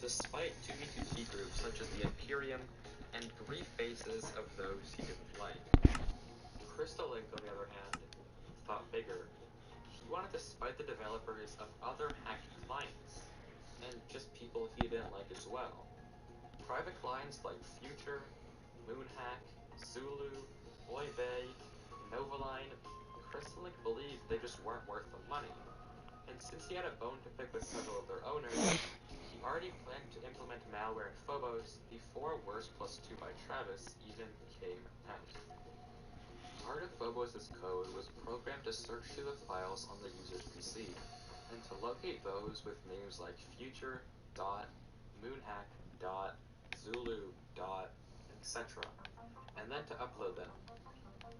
despite 2v2T groups such as the Imperium and brief faces of those he didn't like. Crystal Link, on the other hand, thought bigger. He wanted to spite the developers of other hacked clients, and just people he didn't like as well. Private clients like Future, Moonhack, Zulu, Oive, Novaline, Crystal Link believed they just weren't worth the money. And since he had a bone to pick with several of their owners, he already planned to implement malware in Phobos before Worst Plus 2 by Travis even came out. Part of Phobos' code was programmed to search through the files on the user's PC, and to locate those with names like Future, Moonhack, Zulu, etc., and then to upload them.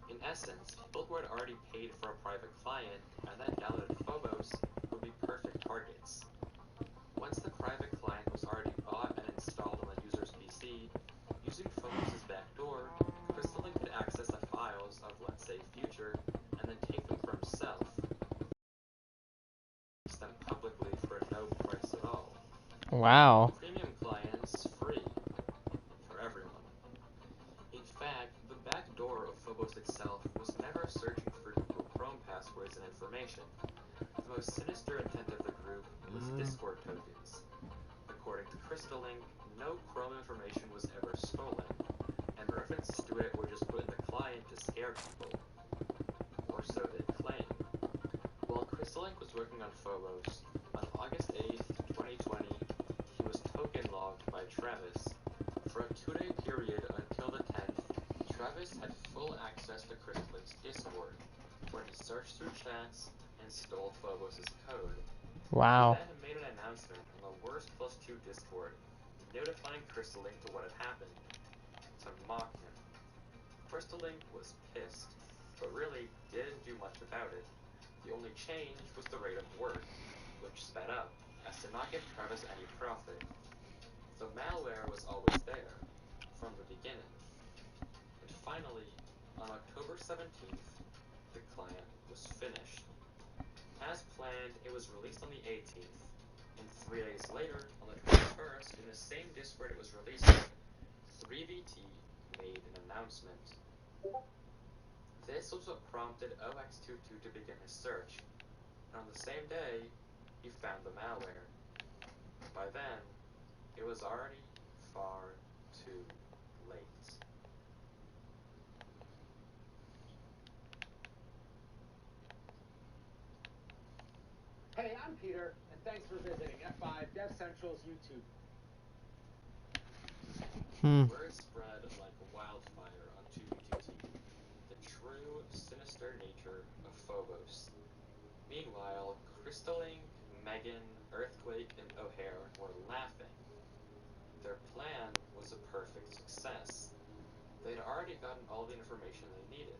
In essence, people who had already paid for a private client and then downloaded Phobos would be perfect targets. Once the private client was already bought and installed on the user's PC, using Phobos' backdoor, Crystal Link could access the files of, let's say, Future, and then take them for himself, them publicly for no price at all. Wow. Premium clients, free for everyone. In fact, the backdoor of Phobos itself was never searching for Google Chrome passwords and information. The most sinister intent of the group was Discord tokens. According to Crystal Link, no Chrome information was ever stolen, and references to it were just put in the client to scare people. Or so they claim. While Crystal Link was working on Phobos, on August 8th, 2020, he was token logged by Travis. For a 2-day period until the 10th, Travis had full access to Crystal Link's Discord, where he searched through chats and stole Phobos' code. Wow. He then made an announcement on the Worst Plus 2 Discord, notifying Crystal Link to what had happened, to mock him. Crystal Link was pissed, but really didn't do much about it. The only change was the rate of work, which sped up, as to not give Travis any profit. The malware was always there, from the beginning. And finally, on October 17th, the client was finished. As planned, it was released on the 18th, and 3 days later, on the 21st, in the same Discord it was released in, 3VT made an announcement. This was what prompted OX22 to begin his search, and on the same day, he found the malware. By then, it was already far too late. Hey, I'm Peter, and thanks for visiting F5 Dev Central's YouTube. Word spread like wildfire on 2v2T, the true, sinister nature of Phobos. Meanwhile, Crystal Link, Megan, Earthquake, and O'Hare were laughing. Their plan was a perfect success. They'd already gotten all the information they needed.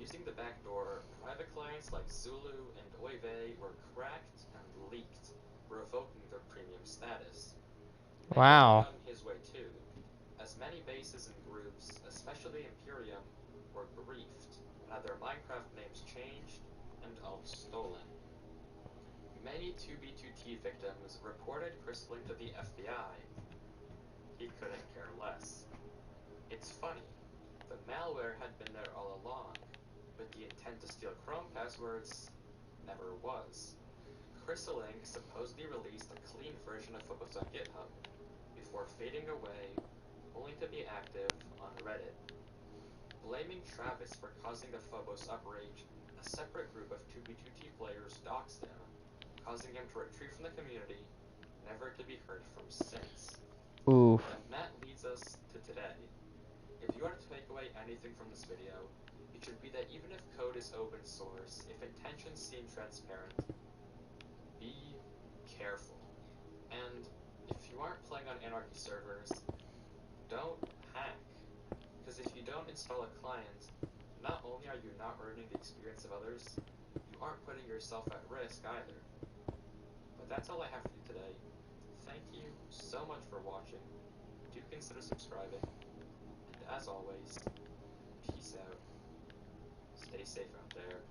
Using the backdoor, private clients like Zulu and Oive were cracked and leaked, revoking their premium status. Wow. Megan got in his way too, as many bases and groups, especially Imperium, were briefed and had their Minecraft names changed and alts stolen. Many 2v2T victims reported Crystal Link to the FBI. He couldn't care less. It's funny, the malware had been there all along, but the intent to steal Chrome passwords never was. Crystal Link supposedly released a clean version of Phobos on GitHub, before fading away, only to be active on Reddit. Blaming Travis for causing the Phobos outrage, a separate group of 2v2T players doxed him, causing him to retreat from the community, never to be heard from since. Oof. And that leads us to today. If you are to take away anything from this video, it should be that even if code is open source, if intentions seem transparent, be careful. And if you aren't playing on Anarchy servers, don't hack. Because if you don't install a client, not only are you not ruining the experience of others, you aren't putting yourself at risk either. But that's all I have for you today. Thank you so much for watching. Do consider subscribing. And as always, peace out. Stay safe out there.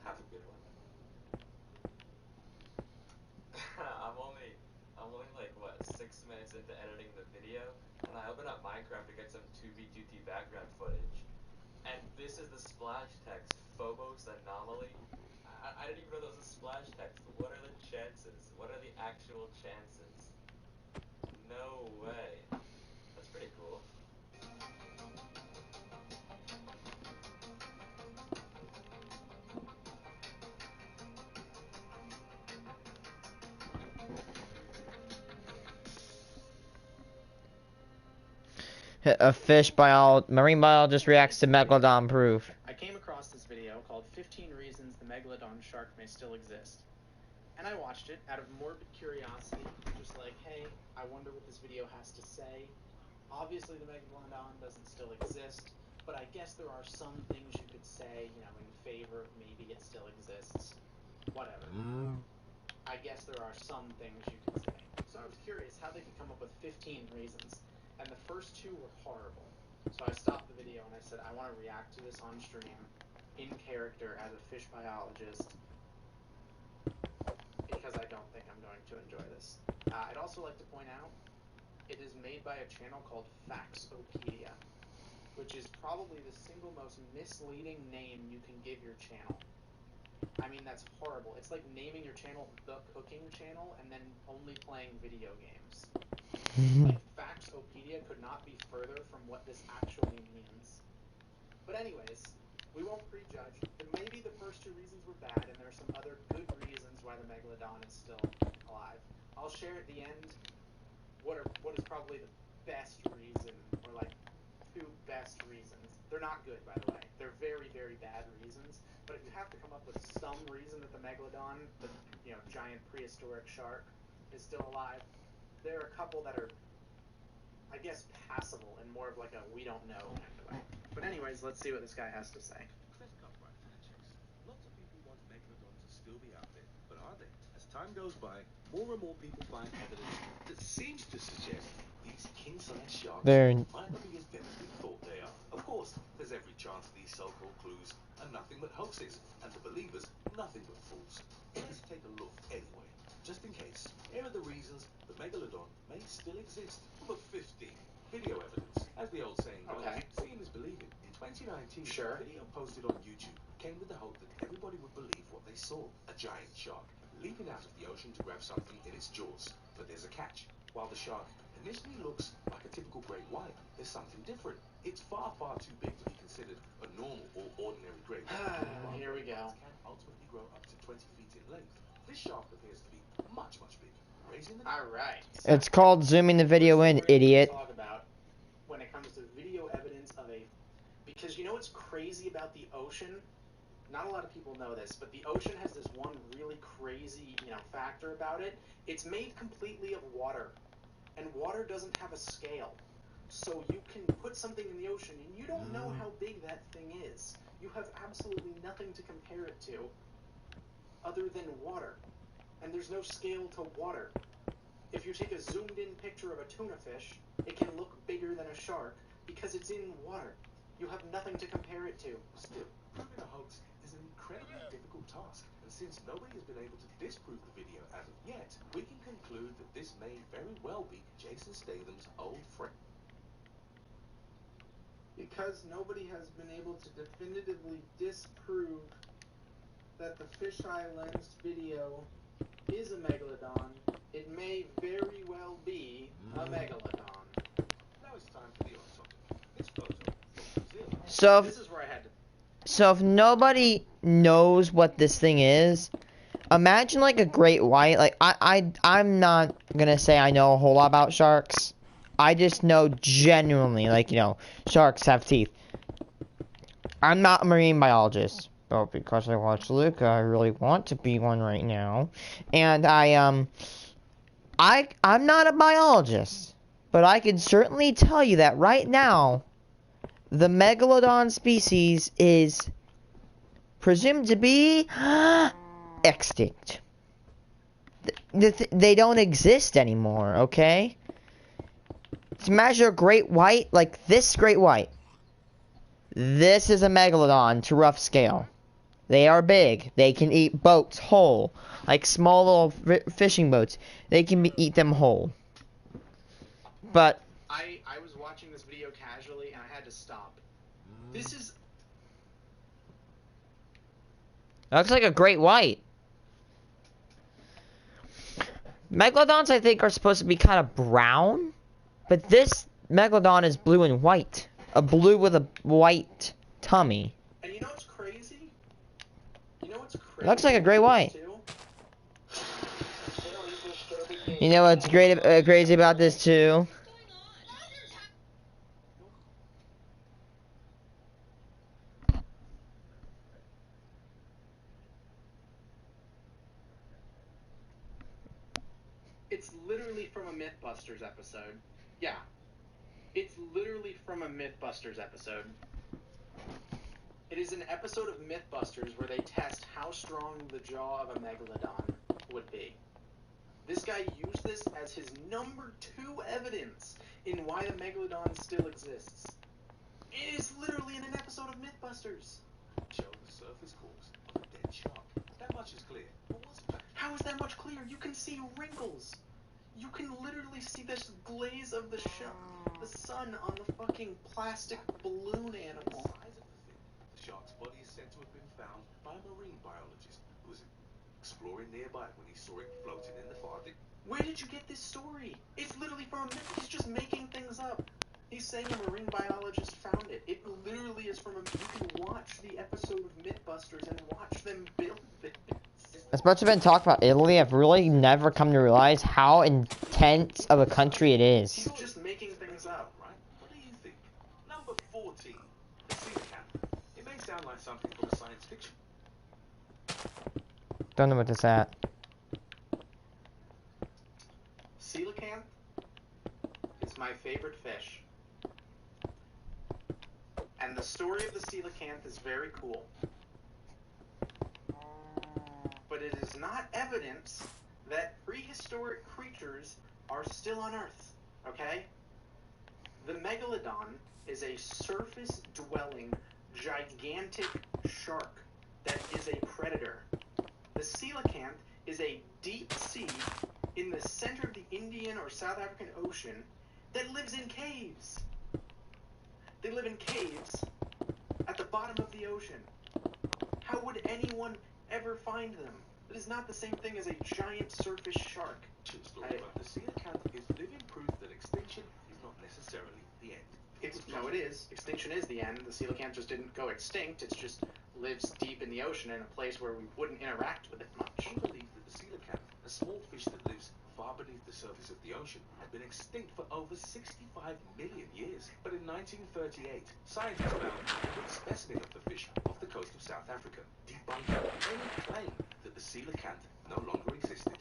Have a good one. I'm only like, what, 6 video, and I open up Minecraft to get some 2v2t background footage. And this is the splash text, Phobos Anomaly. I didn't even know that was a splash text. What are the chances? What are the actual chances? No way. That's pretty cool. A marine biologist reacts to megalodon proof. I came across this video called 15 Reasons the Megalodon Shark May Still Exist. And I watched it out of morbid curiosity, just like, hey, I wonder what this video has to say. Obviously the Megalodon doesn't still exist, but I guess there are some things you could say, you know, in favor of maybe it still exists. Whatever. I guess there are some things you could say. So I was curious how they could come up with 15 reasons. And the first two were horrible. So I stopped the video and I said, I want to react to this on stream, in character, as a fish biologist, because I don't think I'm going to enjoy this. I'd also like to point out, it is made by a channel called Faxopedia, which is probably the single most misleading name you can give your channel. I mean, that's horrible. It's like naming your channel The Cooking Channel and then only playing video games. Like, Faxopedia could not be further from what this actually means. But anyways, we won't prejudge. Maybe the first two reasons were bad, and there are some other good reasons why the Megalodon is still alive. I'll share at the end what is probably the best reason, or like two best reasons. They're not good, by the way. They're very, very bad reasons. But if you have to come up with some reason that the Megalodon, the giant prehistoric shark, is still alive, there are a couple that are, I guess, passable and more of like a we don't know kind of way. But anyways, let's see what this guy has to say. Let's cut right to the chase. Lots of people want megalodons to still be out there, but are they? As time goes by, more and more people find evidence that seems to suggest these king-size sharks might not be as dead as we thought they are. Of course, there's every chance these so-called clues are nothing but hoaxes, and the believers nothing but fools. Let's take a look anyway, just in case. Here are the reasons the megalodon may still exist. Number 15, video evidence. As the old saying goes, seeing is believing. In 2019, a video posted on YouTube came with the hope that everybody would believe what they saw. A giant shark leaping out of the ocean to grab something in its jaws. But there's a catch. While the shark initially looks like a typical great white, there's something different. It's far, far too big to be considered a normal or ordinary great white. Here we go. Can ultimately grow up to 20 feet in length. This shark appears to be much, much bigger. Alright. It's called zooming the video in, idiot. Talk about when it comes to video evidence of a... Because you know what's crazy about the ocean? Not a lot of people know this, but the ocean has this one really crazy, factor about it. It's made completely of water. And water doesn't have a scale. So you can put something in the ocean and you don't know how big that thing is. You have absolutely nothing to compare it to other than water. And there's no scale to water. If you take a zoomed in picture of a tuna fish, it can look bigger than a shark because it's in water. You have nothing to compare it to. Still, proving a hoax is an incredibly difficult task, and since nobody has been able to disprove the video as of yet, we can conclude that this may very well be Jason Statham's old friend. Because nobody has been able to definitively disprove that the fisheye lensed video is a megalodon, it may very well be a megalodon. Now it's time for the other topic. This photo from Brazil. So if nobody knows what this thing is, imagine like a great white. Like I'm not gonna say I know a whole lot about sharks. I just know genuinely, sharks have teeth. I'm not a marine biologist. But because I watched Luca, I really want to be one right now. And I'm not a biologist, but I can certainly tell you that right now, the megalodon species is presumed to be extinct. They don't exist anymore, okay? To measure a great white, like this great white, this is a megalodon to rough scale. They are big. They can eat boats whole. Like small little fishing boats. They can eat them whole. But I was watching this video casually and I had to stop. This is... That looks like a great white. Megalodons, I think, are supposed to be kind of brown. But this Megalodon is blue and white. A blue with a white tummy. And you know what's crazy? You know what's crazy? It looks like a great white. Too? You know what's crazy about this too? It's literally from a Mythbusters episode. Yeah. It's literally from a Mythbusters episode. It is an episode of Mythbusters where they test how strong the jaw of a megalodon would be. This guy used this as his number 2 evidence in why the megalodon still exists. It is literally in an episode of Mythbusters. Show the surface course of a dead shark. That much is clear. But what's that? How is that much clearer? You can see wrinkles. You can literally see this glaze of the sun on the fucking plastic balloon animal. Size of the thing. The shark's body is said to have been found by a marine biologist who was exploring nearby when he saw it floating in the far distance. Where did you get this story? It's literally from a myth. He's just making things up. He's saying a marine biologist found it. It literally is from a... You can watch the episode of Mythbusters and watch them build this. As much as I've been talking about Italy, I've really never come to realize how intense of a country it is. He's just making things up. Right? What do you think? Number 14. The coelacanth. It may sound like something from a science fiction. Don't know what this at. Coelacanth is my favorite fish. And the story of the coelacanth is very cool. But it is not evidence that prehistoric creatures are still on Earth, okay? The megalodon is a surface-dwelling, gigantic shark that is a predator. The coelacanth is a deep sea in the center of the Indian or South African Ocean that lives in caves. They live in caves at the bottom of the ocean. How would anyone ever find them? It is not the same thing as a giant surface shark. True story, but the coelacanth is living proof that extinction is not necessarily the end. No, it is. Extinction is the end. The coelacanth just didn't go extinct. It just lives deep in the ocean in a place where we wouldn't interact with it much. I believe that the coelacanth, a small fish that lives far beneath the surface of the ocean, had been extinct for over 65 million years. But in 1938, scientists found a good specimen of the fish off the coast of South Africa, debunking any claim that the coelacanth no longer existed.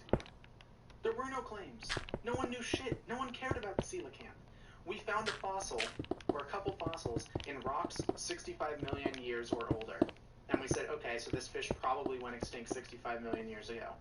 There were no claims. No one knew shit. No one cared about the coelacanth. We found a fossil, or a couple fossils, in rocks 65 million years or older. And we said, okay, so this fish probably went extinct 65 million years ago.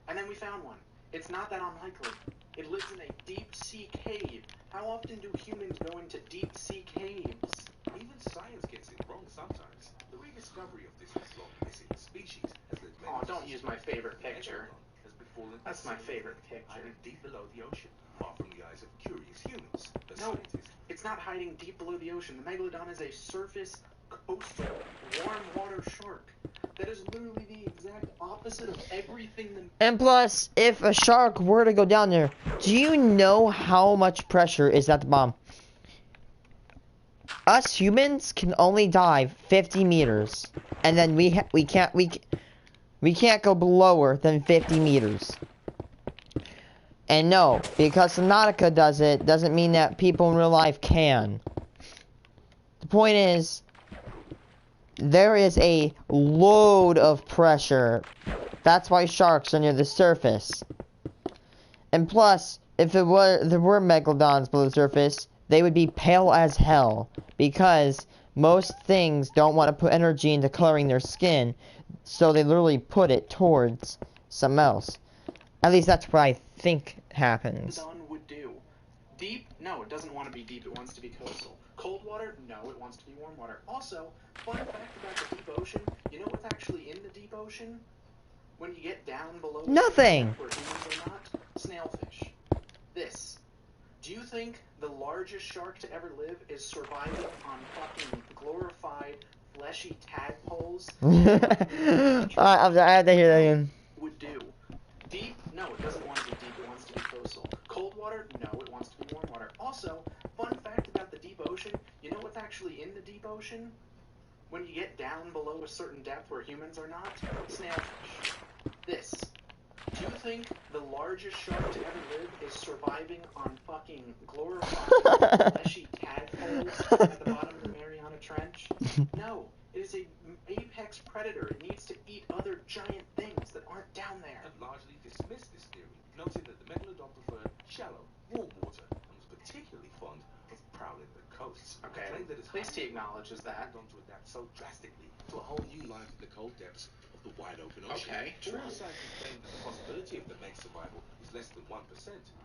And then we found one. It's not that unlikely. It lives in a deep sea cave. How often do humans go into deep sea caves? Even science gets it wrong sometimes. The rediscovery of this long-missing species has led many... Oh, don't use my favorite picture. ...has befallen... That's my favorite picture. ...hiding deep below the ocean, far from the eyes of curious humans. But No, scientists... it's not hiding deep below the ocean. The megalodon is a surface, coastal, warm water shark. That is literally the exact opposite of everything the... And plus, if a shark were to go down there, do you know how much pressure is at the bottom? Us humans can only dive 50 meters, and then we can't go lower than 50 meters. And no, because Nautica does it, doesn't mean that people in real life can. The point is, there is a load of pressure. That's why sharks are near the surface. And plus, if there were megalodons below the surface, they would be pale as hell. Because most things don't want to put energy into coloring their skin, so they literally put it towards something else. At least that's what I think happens. Megalodon would do. Deep? No, it doesn't want to be deep. It wants to be coastal. Cold water? No, it wants to be warm water. Also, fun fact about the deep ocean, you know what's actually in the deep ocean? When you get down below... Nothing! Where humans are not? Snailfish. This. Do Do you think the largest shark to ever live is surviving on fucking glorified fleshy tadpoles? I have to hear that again. Would do. Deep? No, it doesn't want to be deep. It wants to be coastal. Cold water? No, it wants to be warm water. Also, fun fact about the deep ocean, you know what's actually in the deep ocean? When you get down below a certain depth where humans are not? Snailfish. This. Do you think the largest shark to ever live is surviving on fucking glorified fleshy tadpoles at the bottom of the Mariana Trench? No. It is an apex predator. It needs to eat other giant things that aren't down there. And largely dismissed this theory, noting that the megalodon preferred shallow, warm water and was particularly fond of prowling the coasts. Okay, Claimed that its at least he acknowledges that. megalodon to adapt so drastically to a whole new life in the cold depths of the wide open ocean. Okay, true. All scientists claim that the possibility of the meg's survival is less than 1%.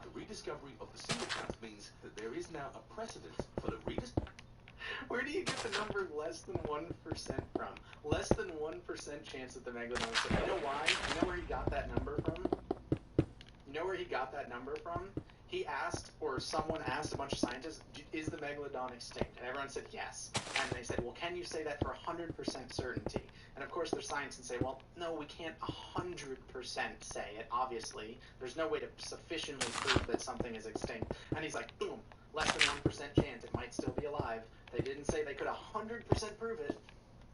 The rediscovery of the coelacanth means that there is now a precedent for the rediscovery. Where do you get the number less than 1% from? Less than 1% chance that the megalodon is. You know why? You know where he got that number from? You know where he got that number from? He asked, or someone asked a bunch of scientists, is the megalodon extinct? And everyone said yes. And they said, well, can you say that for 100% certainty? And of course, there's science and say, well, no, we can't 100% say it, obviously. There's no way to sufficiently prove that something is extinct. And he's like, boom, less than 1% chance it might still be alive. They didn't say they could 100% prove it.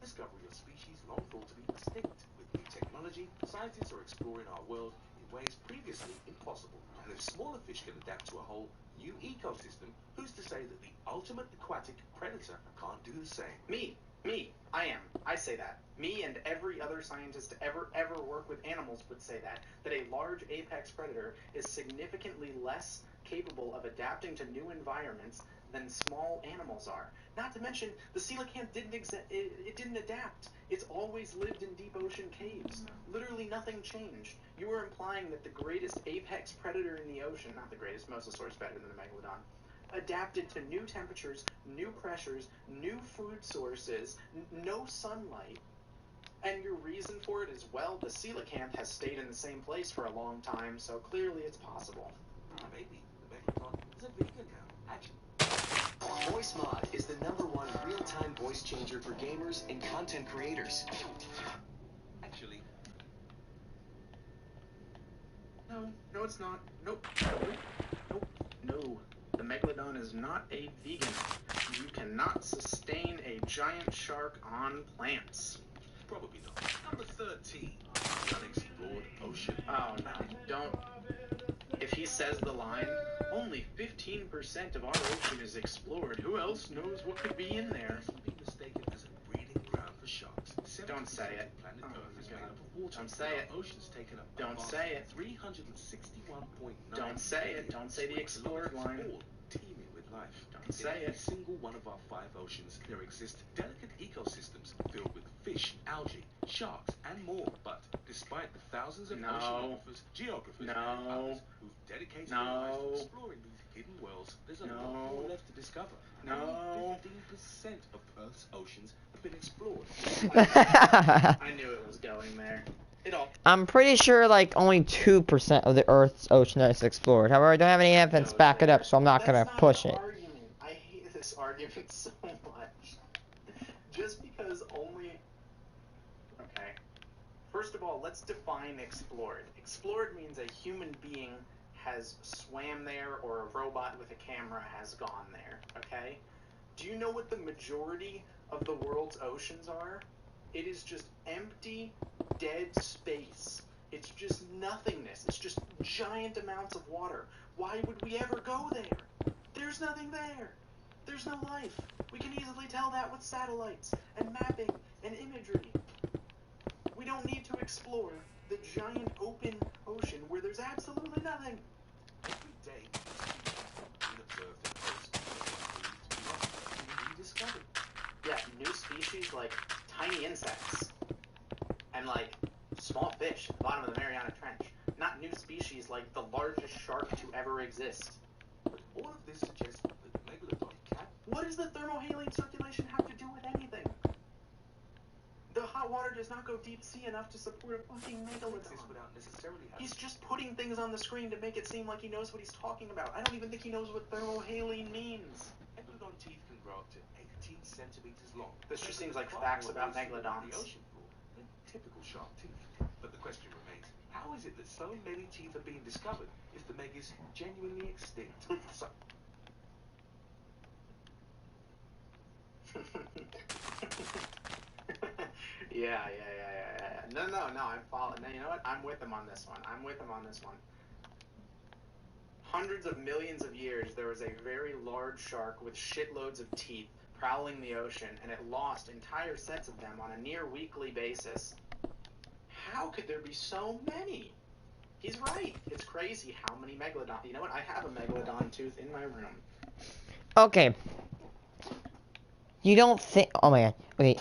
Discovery of species long thought to be extinct. With new technology, scientists are exploring our world in ways previously impossible. And if smaller fish can adapt to a whole new ecosystem, who's to say that the ultimate aquatic predator can't do the same? Me, I say that. Me and every other scientist to ever work with animals would say that a large apex predator is significantly less capable of adapting to new environments than small animals are. Not to mention, the coelacanth didn't adapt. It's always lived in deep ocean caves. Literally nothing changed. You are implying that the greatest apex predator in the ocean, not the greatest, mosasaur's better than the megalodon, adapted to new temperatures, new pressures, new food sources, no sunlight. And your reason for it is, well, the coelacanth has stayed in the same place for a long time, so clearly it's possible. Maybe the megalodon is a vegan now. Actually, Voice Mod is the #1 real-time voice changer for gamers and content creators. Actually, No, it's not. Nope. No. The megalodon is not a vegan. You cannot sustain a giant shark on plants. probably not. Number 13, unexplored ocean. Oh no, don't. If he says the line, only 15% of our ocean is explored. Who else knows what could be in there? This would be mistaken as a breeding ground for sharks. Don't say it. Planet Oh Earth is my made God. up of water. Don't say it. Our oceans taken up. Don't say it. 361.9. Don't say it. Don't say the explored line. All teeming with life. Don't say In it. every single one of our 5 oceans, there exist delicate ecosystems filled with fish, algae, sharks, and more. But despite the thousands of oceanographers, geographers, and others who've dedicated their lives to exploring these hidden worlds, there's a lot more left to discover. Only 15% of Earth's oceans have been explored. I knew it was going there. I'm pretty sure like only 2% of the Earth's ocean is explored. However, I don't have any evidence to back it up, so I'm not gonna push it. Argument. I hate this argument so much. Just because only. Okay. First of all, let's define explored. Explored means a human being has swam there, or a robot with a camera has gone there. Okay. Do you know what the majority of the world's oceans are? It is just empty, dead space. It's just nothingness. It's just giant amounts of water. Why would we ever go there? There's nothing there. There's no life. We can easily tell that with satellites and mapping and imagery. We don't need to explore the giant open ocean where there's absolutely nothing. Every day, we observe that most species being rediscovered. Yeah, new species like tiny insects and like small fish at the bottom of the Mariana Trench. Not new species like the largest shark to ever exist. But all of this suggests that the megalodon can. What does the thermohaline circulation have to do with anything? The hot water does not go deep sea enough to support a fucking megalodon. Without necessarily having... He's just putting things on the screen to make it seem like he knows what he's talking about. I don't even think he knows what thermohaline means. Megalodon teeth can grow up to 18 centimeters long. This just seems like facts about megalodons. The ocean floor than typical shark teeth. But the question remains, how is it that so many teeth are being discovered if the meg is genuinely extinct? So... Yeah. No, I'm following. No, you know what? I'm with him on this one. Hundreds of millions of years, there was a very large shark with shitloads of teeth prowling the ocean, and it lost entire sets of them on a near weekly basis. How could there be so many? He's right. It's crazy how many megalodon. You know what? I have a megalodon tooth in my room. Okay. You don't think... Oh my god. Okay,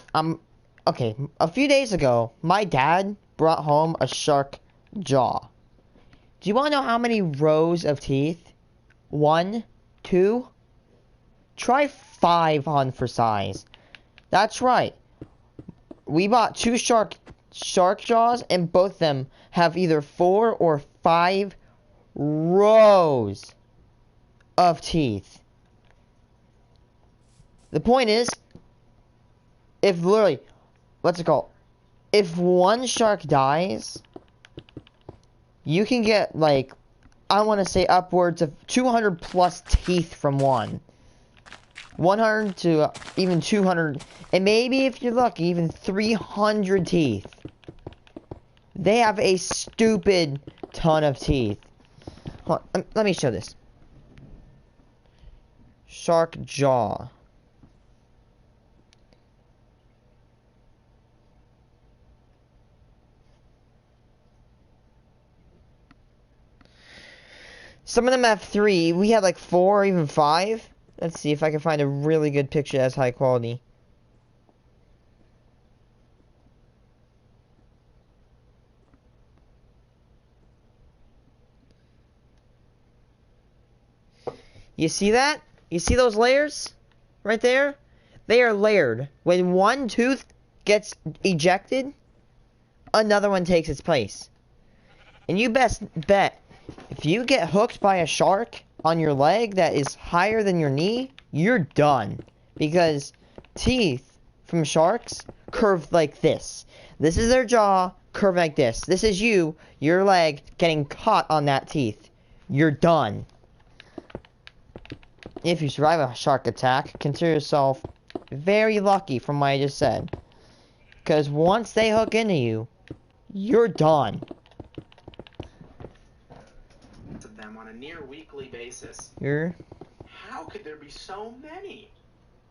okay, a few days ago, my dad brought home a shark jaw. Do you want to know how many rows of teeth? 1, 2? Try 5 on for size. That's right. We bought 2 shark jaws, and both of them have either 4 or 5 rows of teeth. The point is, if literally, what's it called? If one shark dies, you can get, like, I want to say upwards of 200 plus teeth from one. 100 to even 200, and maybe if you're lucky, even 300 teeth. They have a stupid ton of teeth. Hold on, let me show this. Shark jaw. Some of them have 3. We had like 4 or even 5. Let's see if I can find a really good picture that's high quality. You see that? You see those layers? Right there? They are layered. When one tooth gets ejected, another one takes its place. And you best bet, if you get hooked by a shark on your leg that is higher than your knee, you're done. Because teeth from sharks curve like this. This is their jaw, curve like this. This is you, your leg, getting caught on that teeth. You're done. If you survive a shark attack, consider yourself very lucky from what I just said. Because once they hook into you, you're done. Them on a near weekly basis. How could there be so many?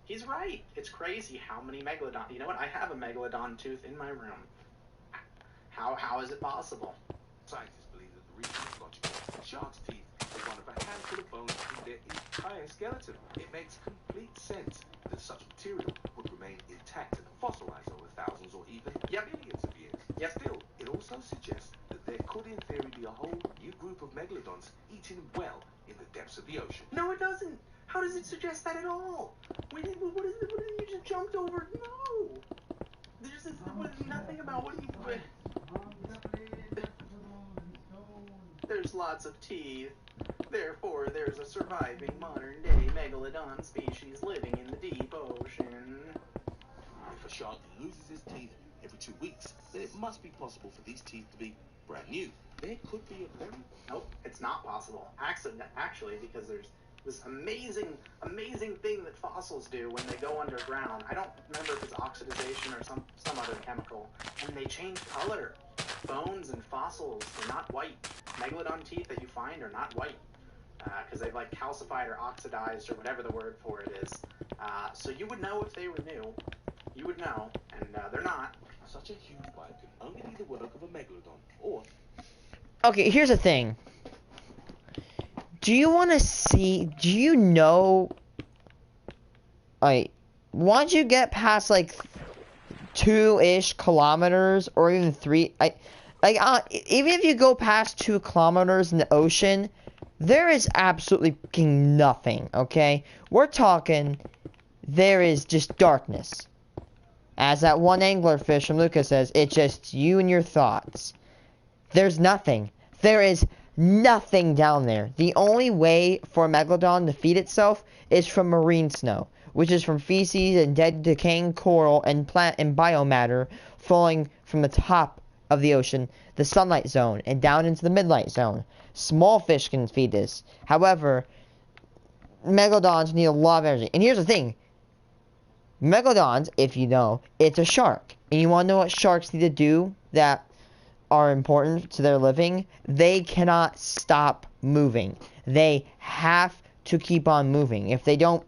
He's right. It's crazy how many megalodon. You know what? I have a megalodon tooth in my room. How is it possible? Scientists believe that the reason is logical. Sharks' teeth are one of a handful of bones in their entire skeleton. It makes complete sense that such material would remain intact and fossilized over thousands or even millions of years. Still, it also suggests that there could in theory be a whole new group of megalodons eating well in the depths of the ocean. No, it doesn't. How does it suggest that at all? What is it? You just jumped over? No. There's nothing about what you... There's lots of teeth. Therefore, there's a surviving modern-day megalodon species living in the deep ocean. If a shark loses its teeth every 2 weeks, then it must be possible for these teeth to be brand new. There could be a very... Nope, it's not possible. Actually, because there's this amazing thing that fossils do when they go underground. I don't remember if it's oxidization or some other chemical. And they change color. Bones and fossils are not white. Megalodon teeth that you find are not white. Because they've like calcified or oxidized or whatever the word for it is. So you would know if they were new. You would know, and they're not. Such a huge bite can only be the work of a megalodon, or... Okay, here's the thing. Do you want to see... Do you know... Like, once you get past, like, 2-ish kilometers, or even 3... even if you go past 2 kilometers in the ocean, there is absolutely fucking nothing, okay? We're talking... There is just darkness. As that one anglerfish from Lucas says, it's just you and your thoughts. There's nothing. There is nothing down there. The only way for a megalodon to feed itself is from marine snow, which is from feces and dead decaying coral and plant and biomatter falling from the top of the ocean, the sunlight zone, and down into the midnight zone. Small fish can feed this. However, megalodons need a lot of energy. And here's the thing. Megalodons, if you know, it's a shark. And you want to know what sharks need to do that are important to their living? They cannot stop moving. They have to keep on moving. If they don't,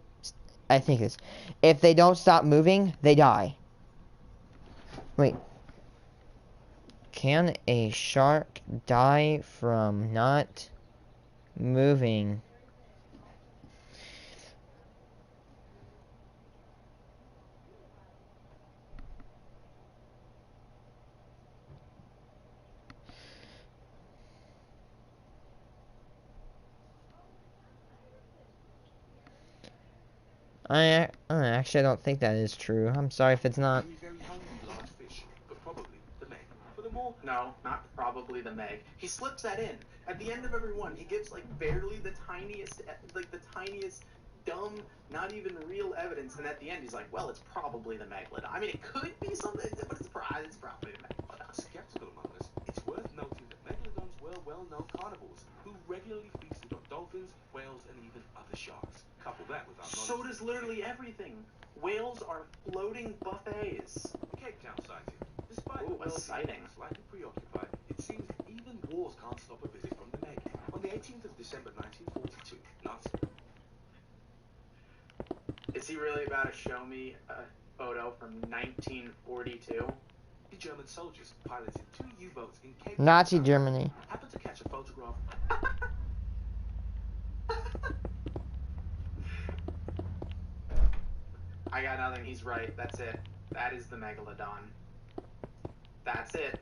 if they don't stop moving, they die. Wait. Can a shark die from not moving? Actually, I don't think that is true. I'm sorry if it's not. Very hungry large fish, but probably the Meg. Furthermore, No, not probably the Meg. He slips that in. At the end of every one, he gives like barely the tiniest, dumb, not even real evidence, and at the end he's like, well, it's probably the Megalodon. I mean, it could be something, but it's probably the Megalodon. skeptical among us, it's worth noting that megalodons were well-known carnivores who regularly feasted on dolphins, whales, and even other sharks. Couple that with our knowledge. So does literally everything. Whales are floating buffets. Cape Town sighting. Despite Ooh, the world a sighting. being slightly preoccupied, it seems even wars can't stop a visit from the Meg. On the 18th of December 1942, Nazi. Is he really about to show me a photo from 1942? The German soldiers piloted 2 U-boats in Cape Nazi Town, Germany. happened to catch a photograph. I got nothing. He's right. That's it. That is the Megalodon. That's it.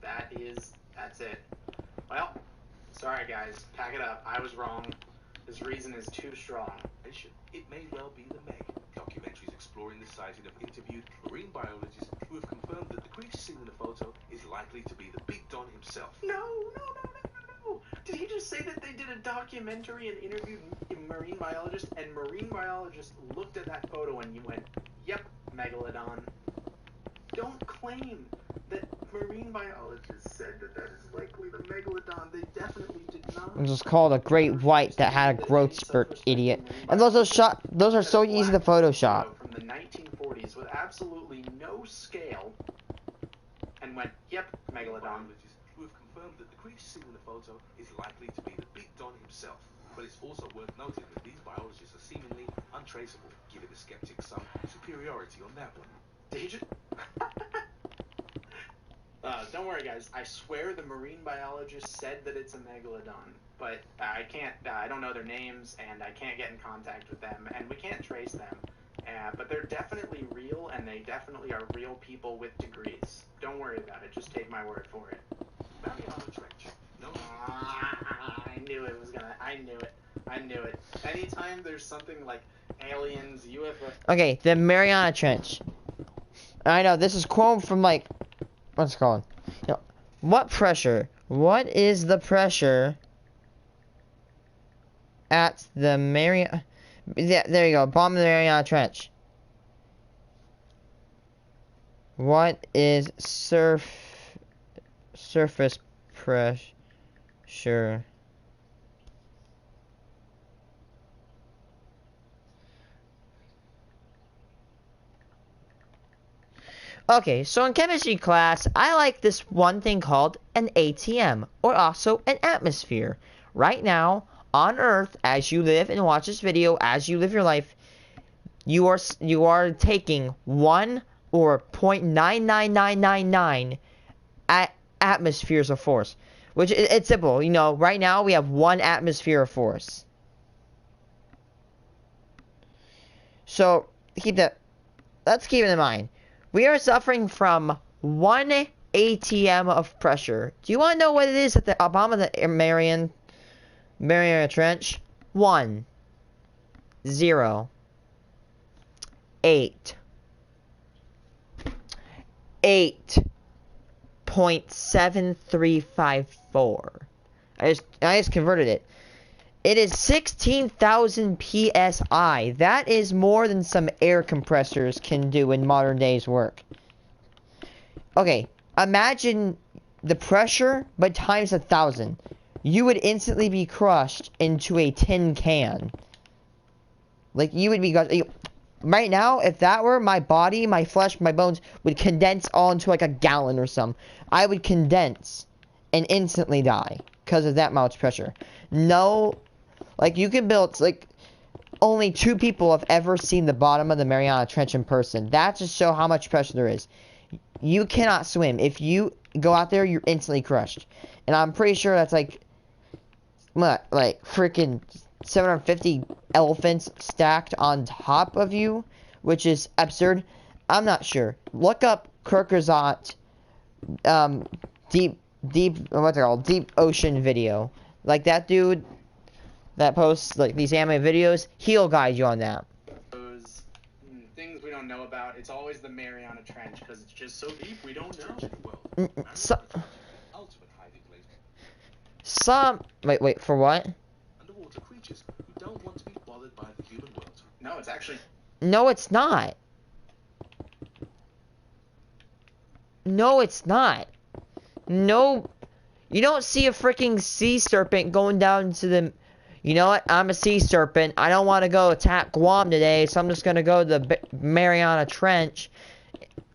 That's it. Well, sorry guys. Pack it up. I was wrong. This reason is too strong. It may well be the Meg. Documentaries exploring the sighting have interviewed marine biologists who have confirmed that the creature seen in the photo is likely to be the Big Don himself. No. Did he just say that they did a documentary and interviewed marine biologists, and marine biologists looked at that photo and you went, yep, Megalodon? Don't claim that marine biologists said that that is likely the Megalodon. They definitely did not. It was called a great white that had a growth spurt, idiot. And those are so easy to Photoshop. From the 1940s with absolutely no scale, and went, yep, Megalodon. Biologists who have confirmed that the creature seen in the photo is likely to be the Big Don himself. But it's also worth noting that these biologists are seemingly untraceable, giving the skeptics some superiority on that one. Did he just... don't worry, guys. I swear the marine biologist said that it's a Megalodon, but I can't. I don't know their names, and I can't get in contact with them, and we can't trace them. But they're definitely real, and they definitely are real people with degrees. Don't worry about it. Just take my word for it. Mariana Trench. No. I knew it was gonna. I knew it. Anytime there's something like aliens, UFO. Okay, the Mariana Trench. I know this is quote from like, what's it called? You know, what pressure? What is the pressure at the Mariana? Yeah, there you go. Bottom of the Mariana Trench. What is surface pressure? Okay, so in chemistry class, I like this one thing called an ATM, or also an atmosphere. Right now, on Earth, as you live and watch this video, as you live your life, you are taking 1 or 0.99999 atmospheres of force. Which, it's simple, you know, right now we have 1 atmosphere of force. So, let's keep it in mind. We are suffering from 1 ATM of pressure. Do you want to know what it is at the bottom of the Mariana Trench? 1, 0, 8. 8.7354. I just converted it. It is 16,000 psi. That is more than some air compressors can do in modern day's work. Okay, imagine the pressure, but times 1,000. You would instantly be crushed into a tin can. Like, you would be... Right now, if that were my body, my flesh, my bones would condense all into like a gallon or something. I would condense and instantly die because of that much pressure. No, like you can build, like only 2 people have ever seen the bottom of the Mariana Trench in person. That just shows how much pressure there is. You cannot swim. If you go out there, you're instantly crushed. And I'm pretty sure that's like freaking 750 elephants stacked on top of you, which is absurd. I'm not sure. Look up Kirkazot deep what's it called? Deep ocean video. Like that dude that posts like these anime videos, he'll guide you on that. Those things we don't know about. It's always the Mariana Trench because it's just so deep we don't know. Ultimate hiding place. Wait, for what? Underwater creatures who don't want to be bothered by the human world. No, it's actually... No, it's not. No, it's not. No, you don't see a freaking sea serpent going down to the... You know what? I'm a sea serpent. I don't want to go attack Guam today, so I'm just gonna go to the Mariana Trench.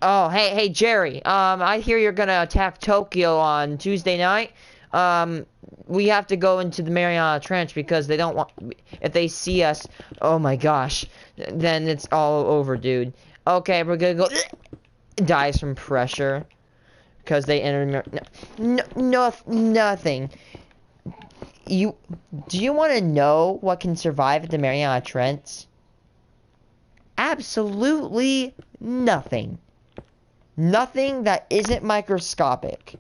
Oh, hey, Jerry. I hear you're gonna attack Tokyo on Tuesday night. We have to go into the Mariana Trench because they don't want... If they see us, oh my gosh, then it's all over, dude. Okay, we're gonna go... Dies from pressure. Because they enter... Nothing. Do you want to know what can survive at the Mariana Trench? Absolutely nothing. Nothing that isn't microscopic.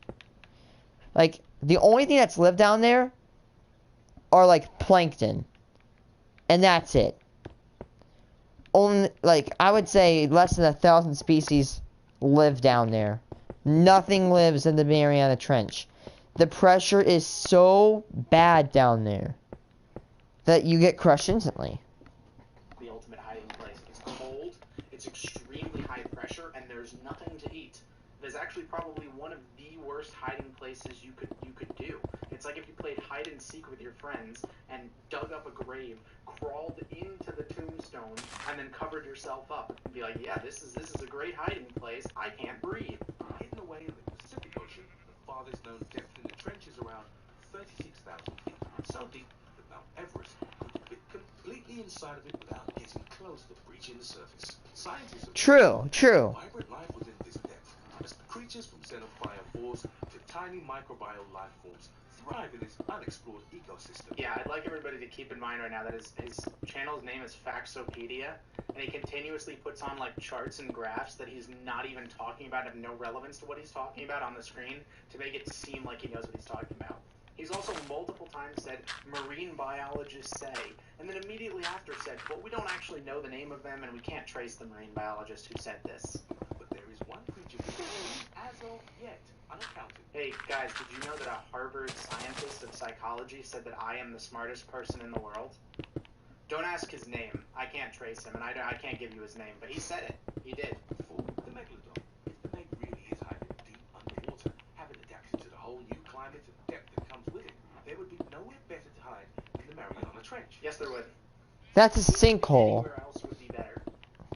Like, the only thing that's lived down there are, like, plankton. And that's it. Only, like, I would say less than 1,000 species live down there. Nothing lives in the Mariana Trench. The pressure is so bad down there that you get crushed instantly. The ultimate hiding place. It's cold, it's extremely high pressure, and there's nothing to eat. There's actually probably one of the worst hiding places you could do. It's like if you played hide and seek with your friends and dug up a grave, crawled into the tombstone, and then covered yourself up and be like, yeah, this is a great hiding place. I can't breathe. Hidden away in the Pacific Ocean, the farthest known depth in the trench is around 36,000 feet. So deep that Mount Everest could fit completely inside of it without getting close to breaching the surface. Scientists have True. vibrant life within this depth, as creatures from xenophores to tiny microbial life forms thrive in this unexplored ecosystem. Yeah, I'd like everybody to keep in mind right now that his channel's name is Faxopedia, and he continuously puts on like charts and graphs that he's not even talking about, have no relevance to what he's talking about on the screen, to make it seem like he knows what he's talking about. He's also multiple times said, marine biologists say, and then immediately after said, well, we don't actually know the name of them, and we can't trace the marine biologist who said this. But there is one creature who is, as of yet, unaccounted. Hey, guys, did you know that a Harvard scientist of psychology said that I am the smartest person in the world? Don't ask his name. I can't trace him, and I can't give you his name, but he said it. He did. For the megalodon, if the meg really is hiding deep underwater, having adapted to the whole new climate and depth that comes with it, there would be nowhere better to hide than the Mariana Trench. Yes, there would. That's a sinkhole. Anywhere else would be better.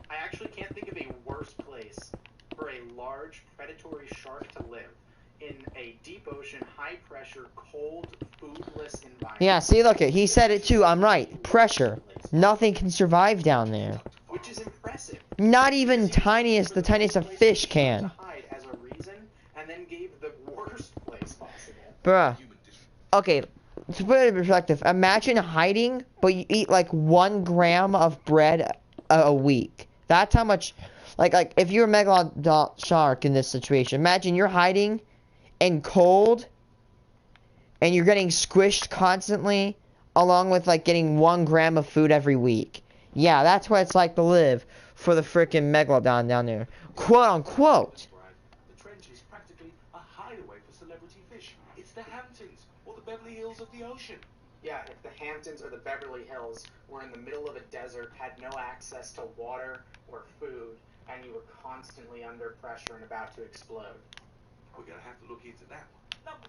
I actually can't think of a worse place for a large predatory shark to live in a deep ocean, high pressure, cold, foodless environment. Yeah, see, look, he said it too. I'm right. Pressure. Nothing can survive down there. Which is impressive. Not even the tiniest of fish can. Hide as a reason, and then gave the worst place possible. Bruh. Okay, to put it in perspective, imagine hiding, but you eat like 1 gram of bread a week. That's how much, like if you're a megalodon shark in this situation, imagine you're hiding and cold, and you're getting squished constantly, along with like getting 1 gram of food every week. Yeah, that's what it's like to live for the frickin' megalodon down there. Quote unquote. The fish. It's the Hamptons, or the Beverly Hills of the ocean. Yeah, if the Hamptons or the Beverly Hills were in the middle of a desert, had no access to water or food, and you were constantly under pressure and about to explode. We're gonna have to look into that one. Number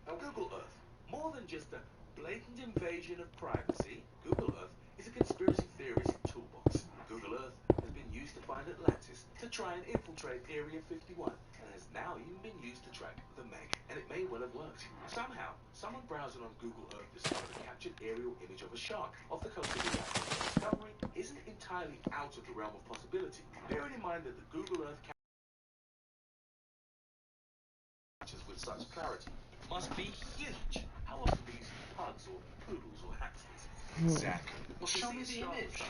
4, Google Earth. More than just a blatant invasion of privacy, Google Earth is a conspiracy theorist toolbox. Google Earth has been used to find Atlantis, to try and infiltrate Area 51, and has now even been used to track the Meg, and it may well have worked. Somehow, someone browsing on Google Earth discovered a captured aerial image of a shark off the coast of the Atlantic. The discovery isn't entirely out of the realm of possibility, bearing in mind that the Google Earth captures with such clarity must be huge. How often do you see pugs or poodles or hamsters? Exactly. Well, show me the image.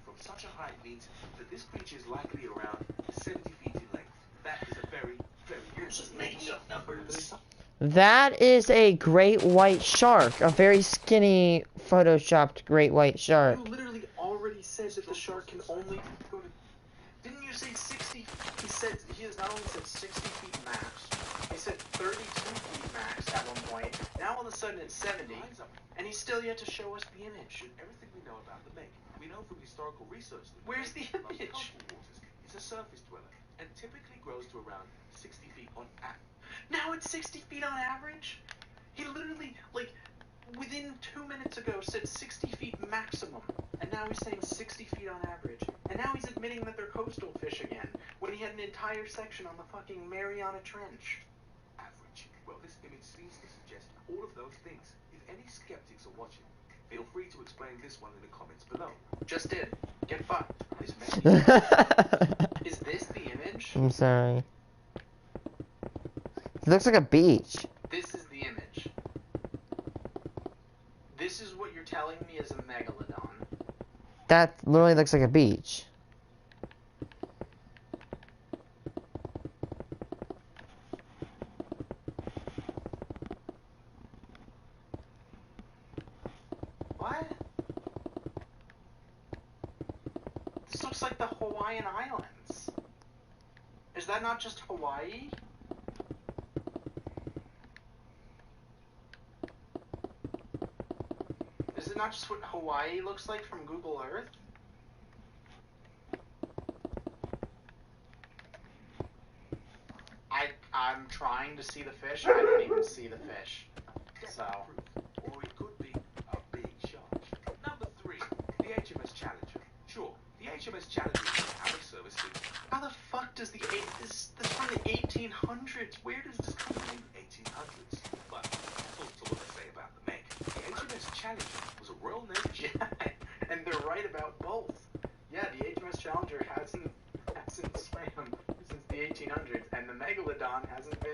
From such a height means that this creature is likely around 70 feet in length. That is a very, very You're just making up numbers. That is a great white shark. A very skinny, photoshopped great white shark. You literally already said that the shark can only go to... Didn't you say 60? He has not only said 60 feet max, he said 32 feet max at one point. Now all of a sudden it's 70, and he's still yet to show us the image. Everything we know about the Meg, we know from historical research that Where's the image? coastal waters is a surface dweller and typically grows to around 60 feet on average. Now it's 60 feet on average? He literally, like, within 2 minutes ago said 60 feet maximum, and now he's saying 60 feet on average. And now he's admitting that they're coastal fish again, when he had an entire section on the fucking Mariana Trench. Average. Well, this image seems to suggest all of those things. If any skeptics are watching, feel free to explain this one in the comments below. Just did. Get fucked. This may Is this the image? I'm sorry. It looks like a beach. This is the image. This is what you're telling me is a megalodon. That literally looks like a beach. What? This looks like the Hawaiian Islands. Is that not just Hawaii? Is it not just what Hawaii looks like from Google Earth? I'm trying to see the fish. I don't even see the fish. So. Or it could be a big shark. Number 3, the HMS Challenger. Sure, the HMS Challenger is an Arab service that... How the fuck does this from the 1800s? Where does this come from? 1800s. But to what they say about the Meg, the HMS Challenger was a Royal Navy. Yeah, and they're right about both. Yeah, the HMS Challenger hasn't swam since the 1800s, and the Megalodon hasn't been...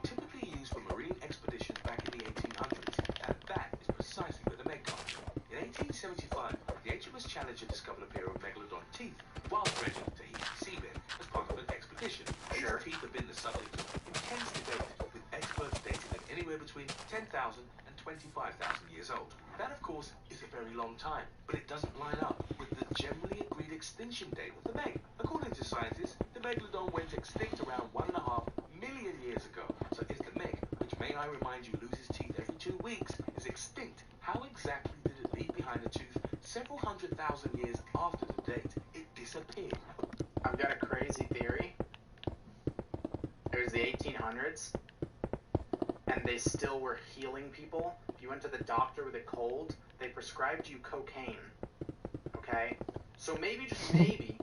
Typically used for marine expeditions back in the 1800s, and that is precisely where the Meg got. In 1875, the HMS Challenger discovered a pair of megalodon teeth while dredging Tahiti seabed as part of an expedition. These teeth have been the subject of intense debate, with experts dating them anywhere between 10,000 and 25,000 years old. That, of course, is a very long time, but it doesn't line up with the generally agreed extinction date of the Meg. According to scientists, the megalodon went extinct around 1.5 million years ago. So if the Meg, which may I remind you loses teeth every 2 weeks, is extinct, how exactly did it leave behind a tooth several 100,000 years after the date it disappeared? I've got a crazy theory. It was the 1800s, and they still were healing people. If you went to the doctor with a cold, they prescribed you cocaine. Okay? So maybe, just maybe,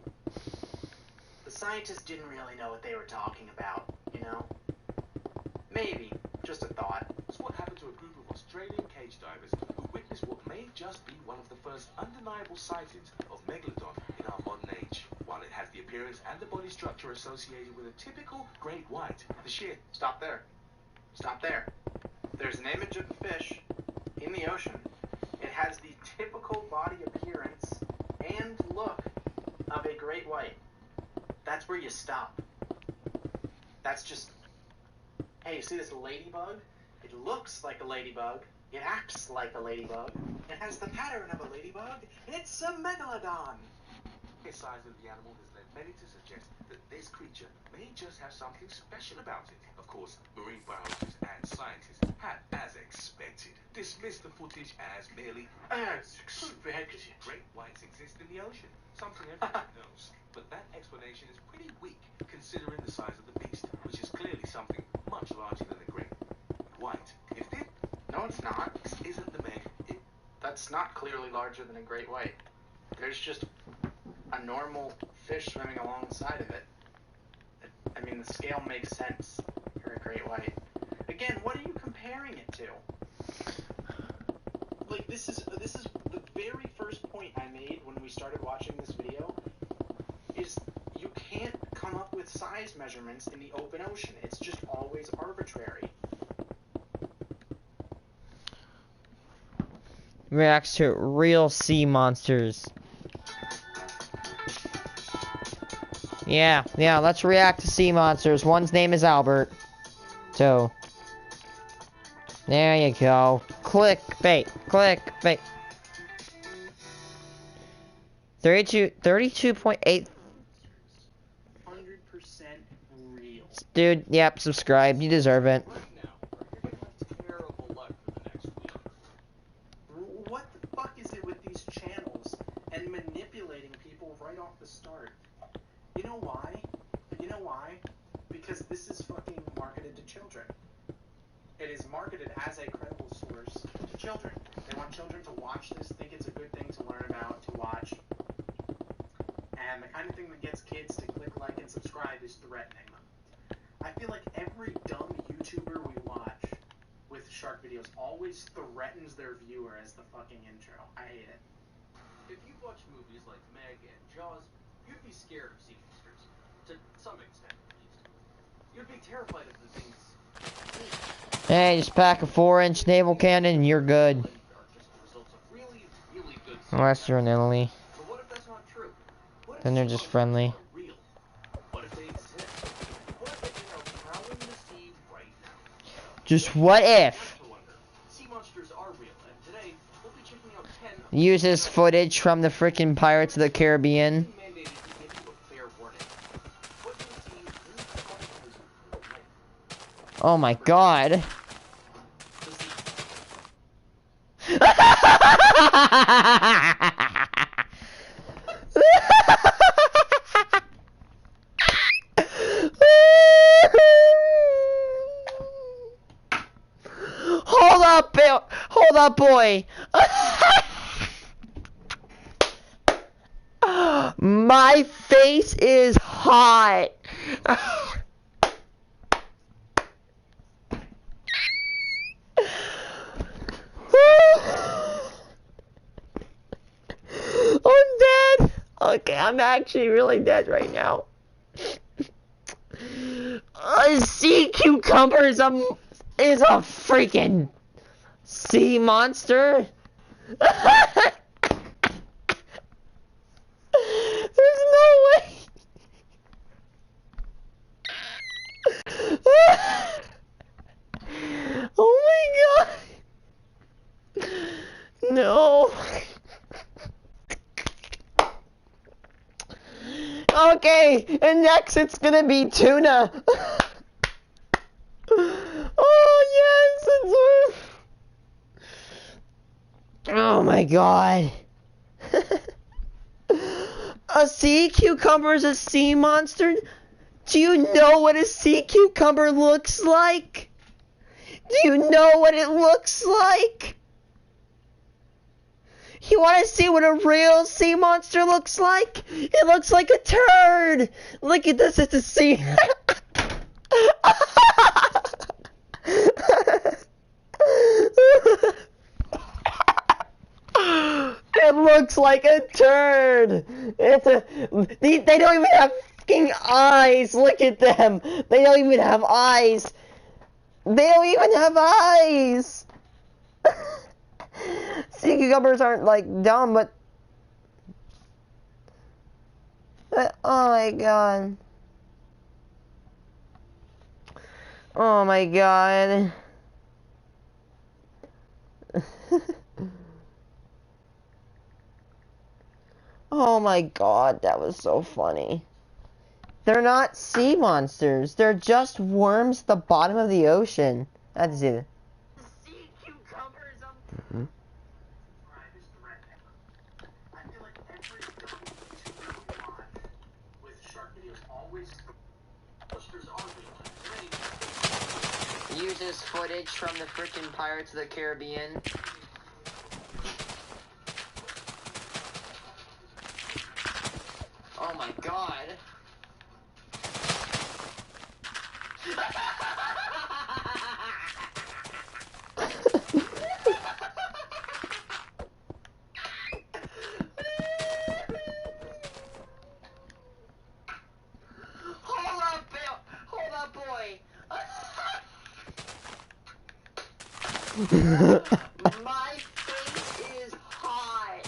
the scientists didn't really know what they were talking about, you know? Maybe. Just a thought. That's what happened to a group of Australian cage divers who witnessed what may just be one of the first undeniable sightings of megalodon in our modern age. While it has the appearance and the body structure associated with a typical great white, the sheer... Stop there. Stop there. There's an image of the fish in the ocean. It has the typical body appearance and look of a great white. That's where you stop. That's just... Hey, you see this ladybug? It looks like a ladybug. It acts like a ladybug. It has the pattern of a ladybug. It's a megalodon. The size of the animal has led many to suggest that this creature may just have something special about it. Of course, marine biologists and scientists have, as expected, dismissed the footage as merely as expected. Great whites exist in the ocean, something everyone knows. But that explanation is pretty weak, considering the size of the beast, which is clearly something much larger than a great white. If this No, it's not. isn't the man, That's not clearly larger than a great white. There's just a normal fish swimming alongside of it. I mean, the scale makes sense for a great white. Again, what are you comparing it to? Like, this is the very first point I made when we started watching this video, is you can't come up with size measurements in the open ocean. It's just always arbitrary. Reacts to real sea monsters. Yeah, let's react to sea monsters. One's name is Albert. So, there you go. Clickbait. 32.8. 100% real. Dude, yep, subscribe. You deserve it. Terrible luck for the next week. What the fuck is it with these channels and manipulating people right off the start? You know why? Because this is fucking marketed to children. It is marketed as a credible source to children. They want children to watch this, think it's a good thing to learn about, to watch. And the kind of thing that gets kids to click like and subscribe is threatening them. I feel like every dumb YouTuber we watch with shark videos always threatens their viewer as the fucking intro. I hate it. If you watch movies like Meg and Jaws, you'd be scared of sea monsters. To some extent, at least. You'd be terrified of the things. Hey, just pack a 4-inch naval cannon and you're good. Are just the results of really, really good Unless you're in Italy. But what if that's not true? What if Then they're sea just monsters friendly. are real? What if they exist? What if they are prowling the sea right now? Just what if? Have to wonder. Sea monsters are real, and today we'll be checking out 10 Uses footage from the freaking Pirates of the Caribbean. mandated to give you a fair warning. What you'll see is traumatizing life. Oh my god. Hold up, Bill. Hold up, boy. My face is hot. I'm dead. Okay, I'm actually really dead right now. A sea cucumber is a freaking sea monster. There's no way. Oh my god. No. Okay, and next it's gonna be tuna. Oh yes, oh my god. A sea cucumber is a sea monster? Do you know what a sea cucumber looks like? Do you know what it looks like? You want to see what a real sea monster looks like? It looks like a turd. Look at this, it's a sea. It looks like a turd. They don't even have fucking eyes. Look at them. They don't even have eyes. They don't even have eyes. Sea cucumbers aren't like dumb, but oh my god. Oh my god. Oh my god, that was so funny. They're not sea monsters. They're just worms at the bottom of the ocean. I have to see that. Sea cucumbers. Mhm. I feel like every YouTube we watch with shark videos always monsters are real. Uses footage from the frickin' Pirates of the Caribbean. Oh my god. Hold up, boy. My face is hot.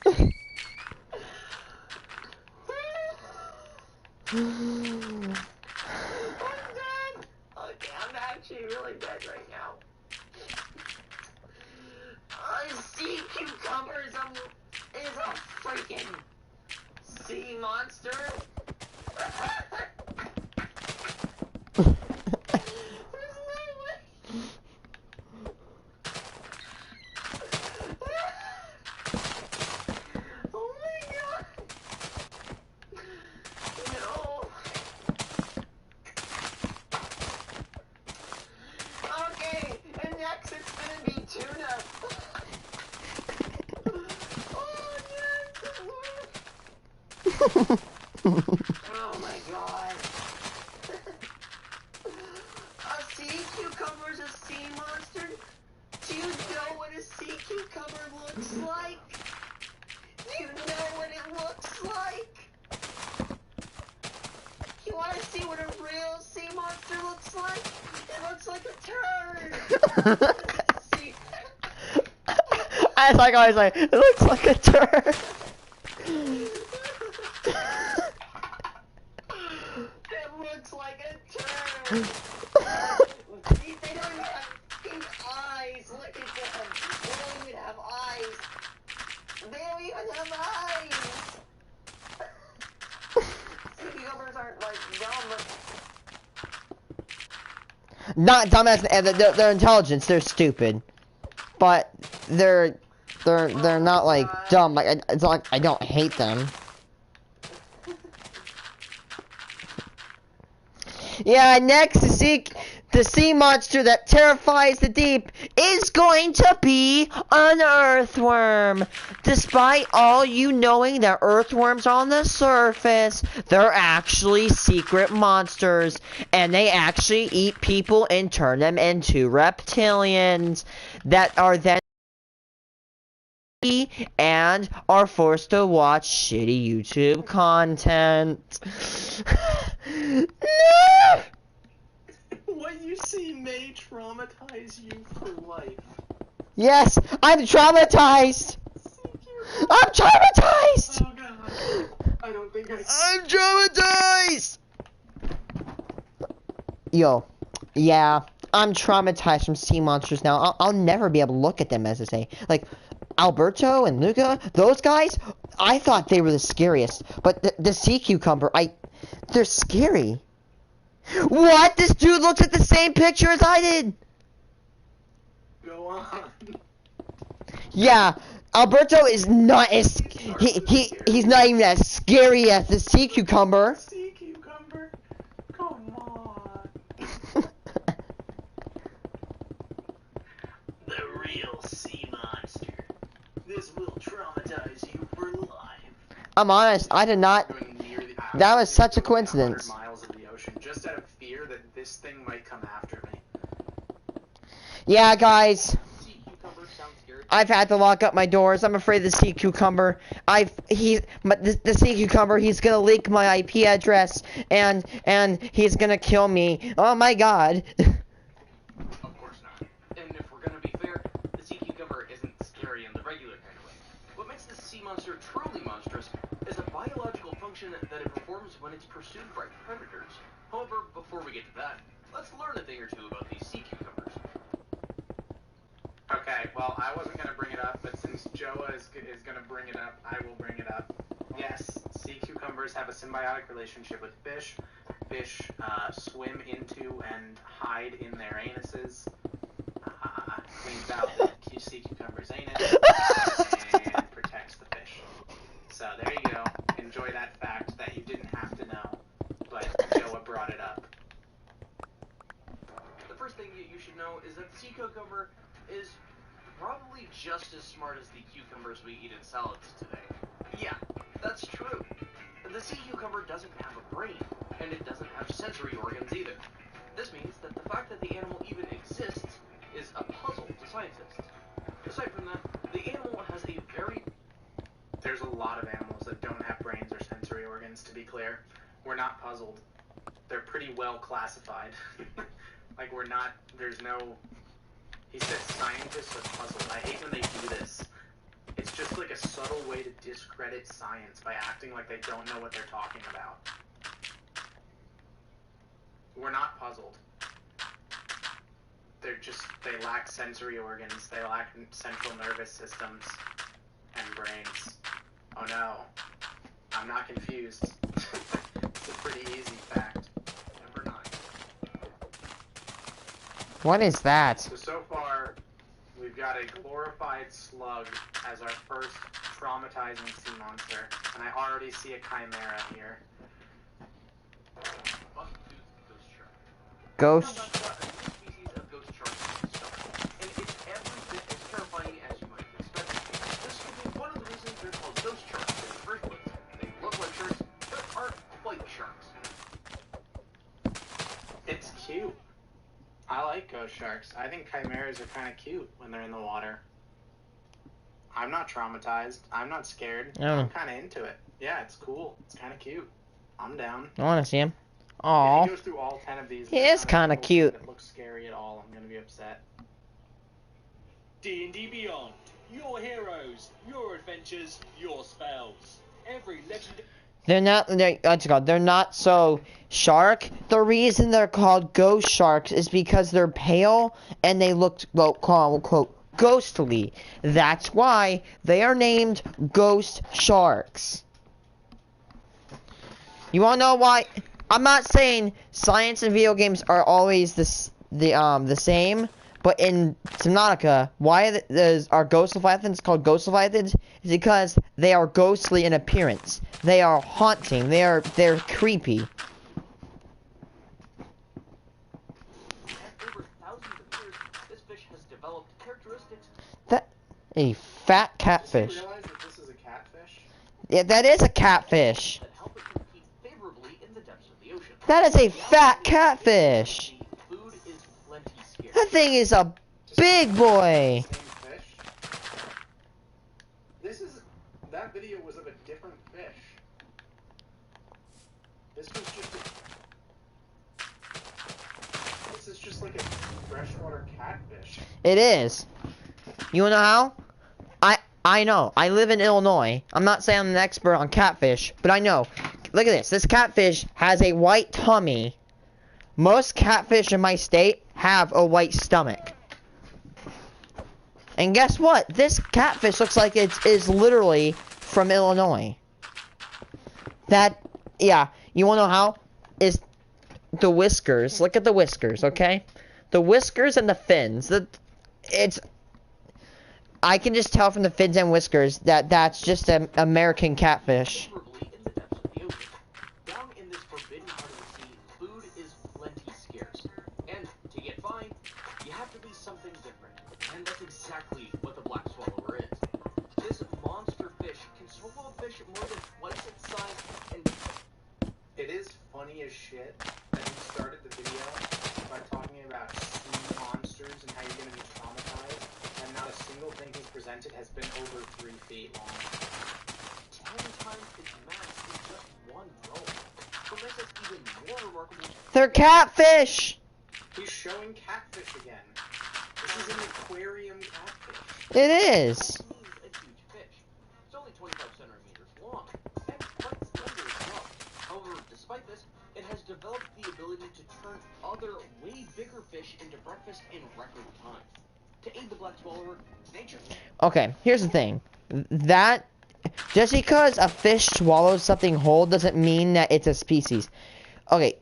I'm dead. Okay, I'm actually really dead right now. Sea cucumbers is a freaking sea monster. There's no way. Oh my god. No. Okay, and next it's gonna be tuna. Oh yes. Oh my god. A sea cucumber is a sea monster? Do you know what a sea cucumber looks like? Do you know what it looks like? You want to see what a real sea monster looks like? It looks like a turd. See? I was like, it looks like a turd. It looks like a turd. See, they don't even have pink eyes. Look at them. They don't even have eyes. They don't even have eyes. Sea cucumbers aren't like dumb. Not dumbass. They're intelligent. They're stupid, but they're not like dumb. Like it's not like I don't hate them. Yeah, next the sea monster that terrifies the deep is going to be an earthworm. Despite all you knowing that earthworms are on the surface, they're actually secret monsters, and they actually eat people and turn them into reptilians that are then and are forced to watch shitty YouTube content. No! What you see may traumatize you for life. Yes, I'm traumatized. I'm traumatized. Oh god. I don't think I. I'm traumatized. Yo, yeah, I'm traumatized from sea monsters now. I'll never be able to look at them, as I say. Like, Alberto and Luca, those guys, I thought they were the scariest. But the sea cucumber, they're scary. What? This dude looks at the same picture as I did. Go on. Yeah, Alberto is not as he's not even as scary as the sea cucumber. Sea cucumber? Come on. The real sea monster. This will traumatize you for life. I'm honest, I did not. That was such a coincidence. Miles of the ocean, just out of fear that this thing might come after me. Yeah, guys, Sea cucumber sounds scary. I've had to lock up my doors. I'm afraid the sea cucumber. The sea cucumber. He's gonna leak my IP address, and he's gonna kill me. Oh my god. Of course not. And if we're gonna be fair, the sea cucumber isn't scary in the regular kind of way. What makes the sea monster truly monstrous is a biological function that it performs when it's pursued by predators. However, before we get to that, let's learn a thing or two about these sea cucumbers. Okay, Alright, well, I wasn't going to bring it up, but since Joa is going to bring it up, I will bring it up. Yes, sea cucumbers have a symbiotic relationship with fish. Fish swim into and hide in their anuses. Cleans out the sea cucumber's anus and protects the fish. So there you go. Enjoy that fact that you didn't have to know, but Joa brought it up. The first thing that you should know is that the sea cucumber is probably just as smart as the cucumbers we eat in salads today. Yeah, that's true. The sea cucumber doesn't have a brain, and it doesn't have sensory organs either. This means that the fact that the animal even exists is a puzzle to scientists. Aside from that, the animal has a very... There's a lot of animals that don't have brains or sensory organs, to be clear. We're not puzzled. They're pretty well classified. Like, we're not... There's no... He said scientists are puzzled. I hate when they do this. It's just like a subtle way to discredit science by acting like they don't know what they're talking about. We're not puzzled. They lack sensory organs, they lack central nervous systems and brains. Oh no, I'm not confused. It's a pretty easy fact. Number 9. What is that? So far, we've got a glorified slug as our first traumatizing sea monster, and I already see a chimera here. Ghost. species of ghost shark and it's every bit as terrifying as you might expect. This could be one of the reasons they're called ghost sharks in the first place. They look like sharks, but aren't quite sharks. It's cute. I like ghost sharks. I think chimeras are kind of cute when they're in the water. I'm not traumatized. I'm not scared. Oh. I'm kind of into it. Yeah, it's cool. It's kind of cute. I'm down. I want to see him. If Aww. he goes through all 10 of these, He is kinda cute. It looks scary at all. I'm gonna be upset. D&D Beyond. Your heroes, your adventures, your spells. Every legendary... They're not so shark. The reason they're called ghost sharks is because they're pale and they look, well, quote unquote, ghostly. That's why they are named ghost sharks. You wanna know why? I'm not saying science and video games are always the same, but in Subnautica, why are ghost leviathans called ghost leviathans? Is because they are ghostly in appearance. They are haunting. They're creepy. And over thousands of years, this fish has developed characteristics. A fat Did catfish. you realize that this is a catfish? Yeah, that is a catfish. That help it compete favorably in the depths of the ocean. That is a fat catfish. Food is plenty scarce. That thing is a big boy. Same fish? That video was of a different fish. This is just like a freshwater catfish. It is. You wanna know how? I know. I live in Illinois. I'm not saying I'm an expert on catfish, but I know. Look at this. This catfish has a white tummy. Most catfish in my state have a white stomach. And guess what? This catfish looks like it is literally from Illinois. Yeah. You wanna know how? Is the whiskers. Look at the whiskers, okay? The whiskers and the fins. I can just tell from the fins and whiskers that that's just an American catfish. Favorably in the depths of the ocean. Down in this forbidden part of the sea, food is plenty scarce. And to get by, you have to be something different. And that's exactly what the black swallower is. This monster fish can swallow a fish more than twice its size and... It is funny as shit that you started the video by talking about sea monsters and how you're going to be traumatized, and not a single thing he's presented has been over 3 feet long. 10 times its mass in just one roll. What makes this even more remarkable... They're catfish! He's showing catfish again. This is an aquarium catfish. It is. This means a huge fish. It's only 25 centimeters long, and quite slender as well. However, despite this, it has developed the ability to turn other, way bigger fish into breakfast in record time. To aid the black swallower, nature. Okay, here's the thing. That just because a fish swallows something whole doesn't mean that it's a species. Okay,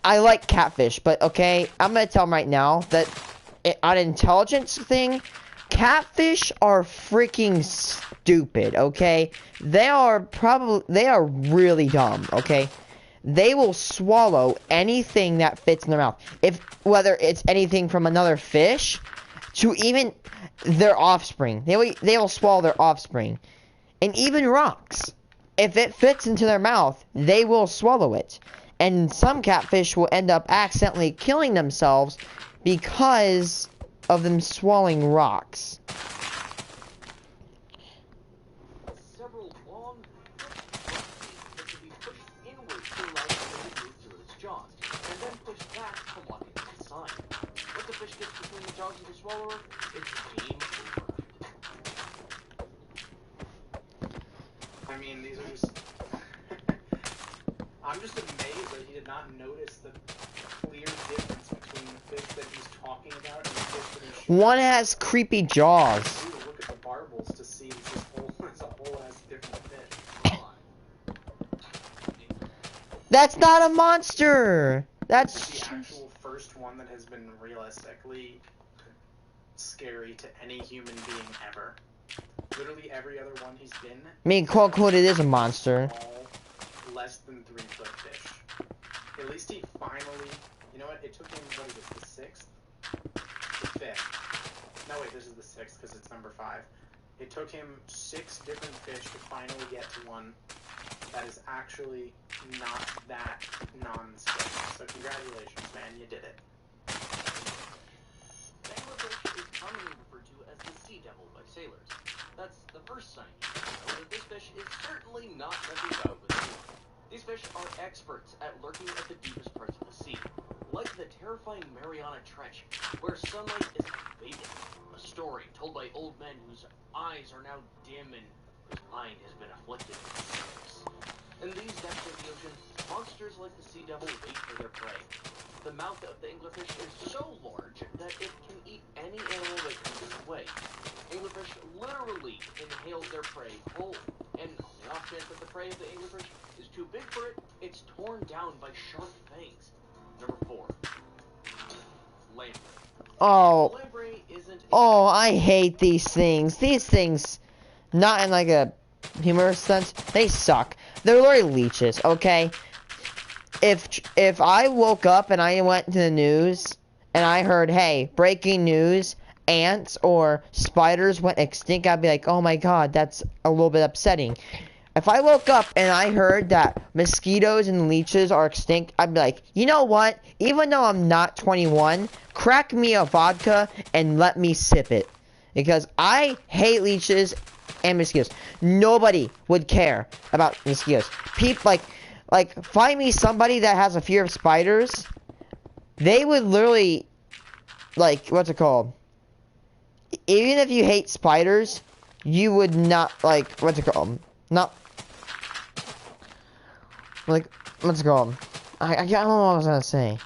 I like catfish, but okay, I'm gonna tell them right now that on an intelligence thing, catfish are freaking stupid. Okay, they are really dumb. Okay, they will swallow anything that fits in their mouth, whether it's anything from another fish to even their offspring. They will swallow their offspring, and even rocks. If it fits into their mouth, they will swallow it. And some catfish will end up accidentally killing themselves because of them swallowing rocks. Several long, that can be pushed inward to allow the fish to move through its jaws, and then pushed back to lock it inside. Once the fish gets between the jaws of the swallower, it's game over. I mean, these are just... I'm just amazed that he did not notice the clear difference between the fish that he's talking about and the fish that he's shooting. One has creepy jaws. Look at the barbels to see that this whole has different fish. That's not a monster! That's the actual first one that has been realistically scary to any human being ever. Literally every other one he's been. I mean, quote unquote, it is a monster. All less than 3-foot fish. At least he finally, you know what? It took him, what is it, the 6th? The 5th. No, wait, this is the 6th because it's number 5. It took him 6 different fish to finally get to one that is actually not that non-scary. So congratulations, man, you did it. Anglerfish is commonly referred to as the sea devil by sailors. That's the first sign you know that this fish is certainly not messing about with you. These fish are experts at lurking at the deepest parts of the sea, like the terrifying Mariana Trench, where sunlight is fading. A story told by old men whose eyes are now dim and whose mind has been afflicted with sickness. In these depths of the ocean, monsters like the sea devil wait for their prey. The mouth of the anglerfish is so large that it can eat any animal that comes its way. Anglerfish literally inhales their prey whole, and on the off chance that the prey of the anglerfish is too big for it, it's torn down by sharp fangs. Number 4. Lamprey. Oh. Lamprey isn't Oh, I hate these things. These things, not in like a humorous sense, they suck. They're literally leeches, okay? If I woke up and I went to the news and I heard, hey, breaking news, ants or spiders went extinct, I'd be like, oh my god, that's a little bit upsetting. If I woke up and I heard that mosquitoes and leeches are extinct, I'd be like, you know what? Even though I'm not 21, crack me a vodka and let me sip it. Because I hate leeches and mosquitoes. Nobody would care about mosquitoes. People, like, find me somebody that has a fear of spiders. They would literally, like, what's it called? Even if you hate spiders, you would not, like, what's it called? Not, like, what's it called? I don't know what I was gonna say.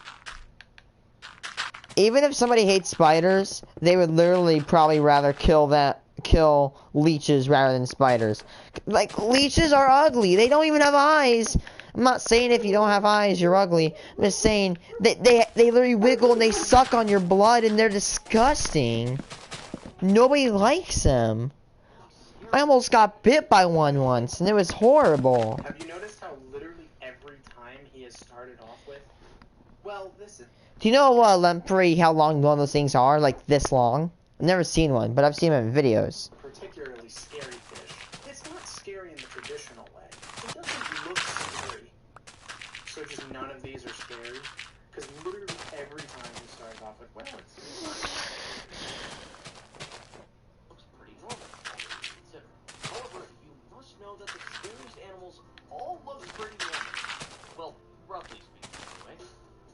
Even if somebody hates spiders, they would literally probably rather kill leeches rather than spiders. Like, leeches are ugly. They don't even have eyes. I'm not saying if you don't have eyes, you're ugly. I'm just saying they literally wiggle and they suck on your blood and they're disgusting. Nobody likes them. I almost got bit by one once and it was horrible. Have you noticed how literally every time he has started off with, well, this is... Do you know lamprey, how long one of those things are? Like this long? I've never seen one, but I've seen them in videos. Particularly scary fish. It's not scary in the traditional way. It doesn't look scary. So just none of these are scary. Because literally every time he starts off with, well, it's... looks pretty normal, all things considered. However, you must know that the scariest animals all look pretty normal. Well, roughly speaking, anyway.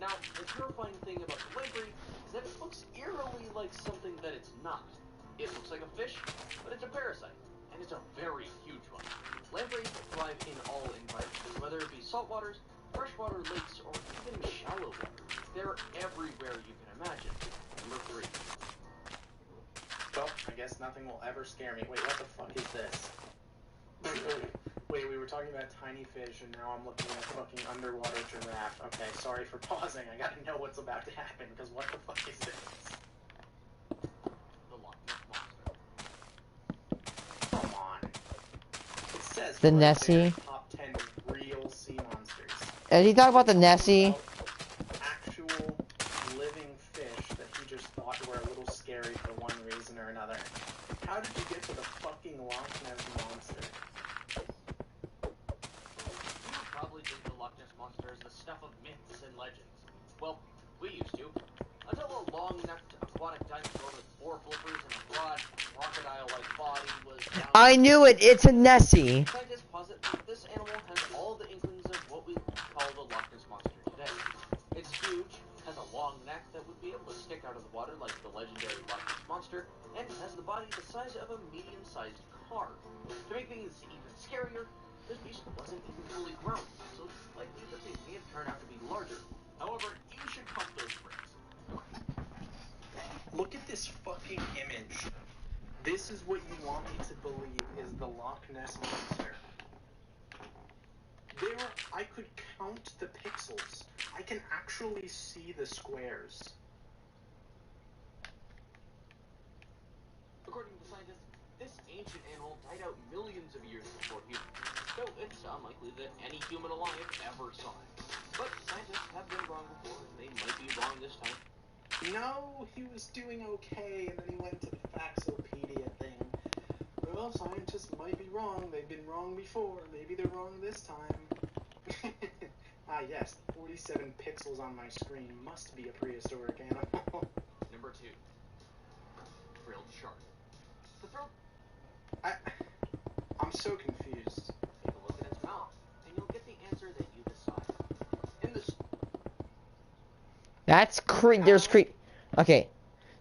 Now, the terrifying thing about the lamprey is that it looks eerily like something that it's not. It looks like a fish, but it's a parasite, and it's a very huge one. Lampreys thrive in all environments, whether it be saltwaters, freshwater lakes, or even shallow water. They're everywhere you can imagine. Number 3. Well, I guess nothing will ever scare me. Wait, what the fuck is this? Wait, we were talking about tiny fish, and now I'm looking at a fucking underwater giraffe. Okay, sorry for pausing. I gotta know what's about to happen, because what the fuck is this? The Loch Ness Monster. Come on. It says The right Nessie. there, top 10 real sea monsters. Did he talk about the Nessie? Actual living fish that he just thought were a little scary for one reason or another. How did you get to the fucking Loch Ness Monster? You probably think the Loch Ness Monster is the stuff of myths and legends. Well, we used to. Until a long-necked aquatic dinosaur with 4 flippers and a broad, crocodile-like body was found. I knew it. It's a Nessie. Scientists posit that this animal has all the inklings of what we call the Loch Ness Monster today. It's huge, has a long neck that would be able to stick out of the water like the legendary Loch Ness Monster, and has the body the size of a medium-sized car. To make things even scarier, this beast wasn't even fully grown, so it's likely that they may have turned out to be larger. However, you should pump those brakes. Look at this fucking image. This is what you want me to believe is the Loch Ness Monster. I could count the pixels. I can actually see the squares. According to scientists, this ancient animal died out millions of years before humans, so it's unlikely that any human alive ever saw it. But scientists have been wrong before, and they might be wrong this time. No, he was doing okay, and then he went to the Faxopedia thing. Well, scientists might be wrong. They've been wrong before. Maybe they're wrong this time. Ah, yes, 47 pixels on my screen must be a prehistoric animal. Number 2. Frilled shark. The throat. I'm so confused. Take a look at its mouth, and you'll get the answer that you decide. In this. That's there's Okay.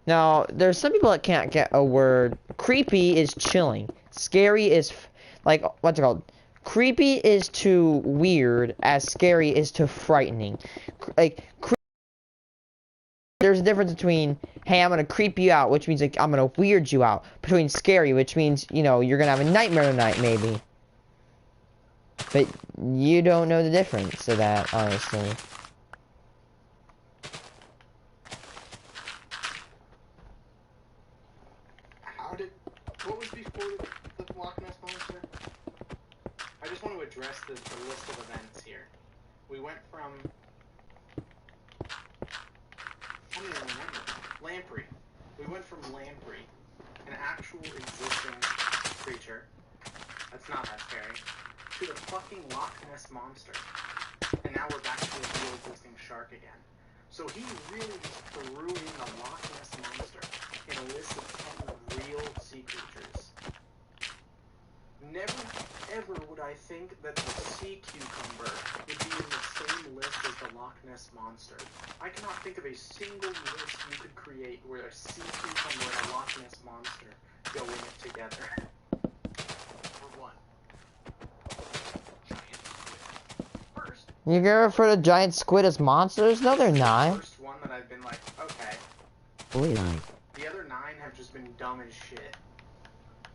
Now, there's some people that can't get a word. Creepy is chilling. Scary is, like, what's it called? Creepy is to weird, as scary is to frightening. There's a difference between, hey, I'm gonna creep you out, which means, like, I'm gonna weird you out. Between scary, which means, you know, you're gonna have a nightmare tonight, maybe. But you don't know the difference of that, honestly. What was before the Loch Ness Monster? I just want to address the list of events here. We went from... I don't even remember. Lamprey. We went from Lamprey, an actual existing creature, that's not that scary, to the fucking Loch Ness Monster. And now we're back to a real existing shark again. So he really just threw in the Loch Ness Monster in a list of 10 real sea creatures. Never, ever would I think that the sea cucumber would be in the same list as the Loch Ness Monster. I cannot think of a single list you could create where a sea cucumber and a Loch Ness Monster go in it together. For 1. Giant squid. First. You ever refer to giant squid as monsters? No, they're not. The first one that I've been like, okay. Really? The other 9 have just been dumb as shit.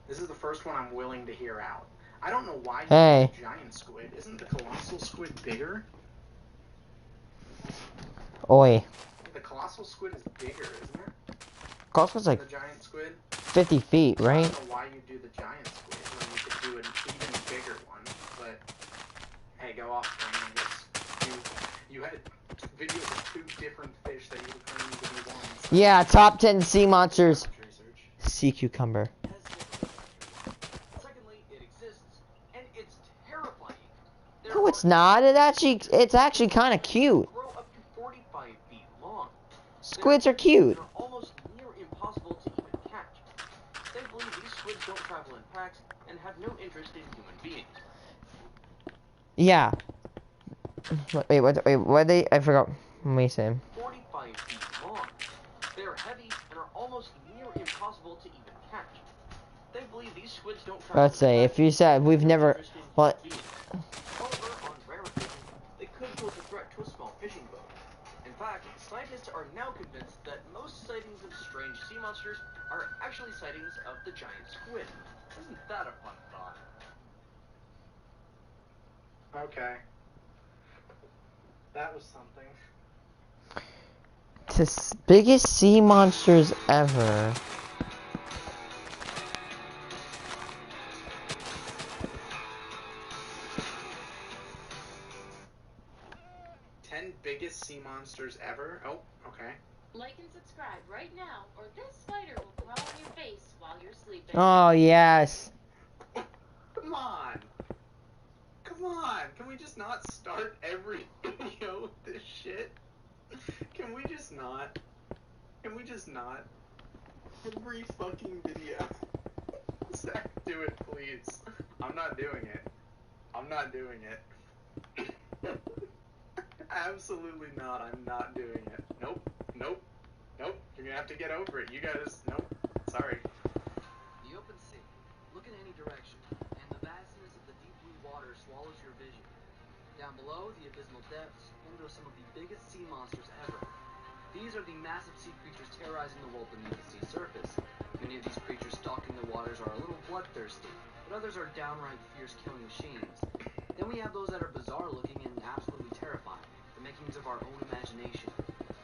This is the first one I'm willing to hear out. I don't know why you use giant squid. Isn't the colossal squid bigger? Oi. The colossal squid is bigger, isn't it? Colossal squid's like the giant squid? 50 feet, right? I don't know why you do the giant squid when you could do an even bigger one, but hey, go off, man. I guess you had videos of 2 different fish that you were claiming to be ones. Yeah, top 10 sea monsters. Sea cucumber. Secondly, it exists, and it's terrifying. No, it's not. It's actually kind of cute. Grow up to 45 feet long. Squids are cute. They're almost near impossible to even catch. Thankfully, these squids don't travel in packs and have no interest in human beings. Yeah. Wait, what they? I forgot. What are you saying? 45 feet long. They're heavy and are almost near impossible to even catch. Thankfully, these squids don't travel. Let's say if you said we've never what. However, on rare occasions, they could pose a threat to a small fishing boat. And fact, scientists are now convinced that most sightings of strange sea monsters are actually sightings of the giant squid. Isn't that a fun thought? Okay. That was something. The biggest sea monsters ever. Biggest sea monsters ever? Oh, okay. Like and subscribe right now, or this spider will crawl on your face while you're sleeping. Oh, yes. Come on. Come on. Can we just not start every video with this shit? Can we just not? Can we just not? Every fucking video. Zach, do it, please. I'm not doing it. I'm not doing it. Absolutely not. I'm not doing it. Nope. Nope. Nope. You're gonna have to get over it. You guys. Nope. Sorry. The open sea. Look in any direction, and the vastness of the deep blue water swallows your vision. Down below, the abysmal depths, home to some of the biggest sea monsters ever. These are the massive sea creatures terrorizing the world beneath the sea surface. Many of these creatures stalking the waters are a little bloodthirsty, but others are downright fierce killing machines. Then we have those that are bizarre looking and absolutely terrifying, the makings of our own imagination.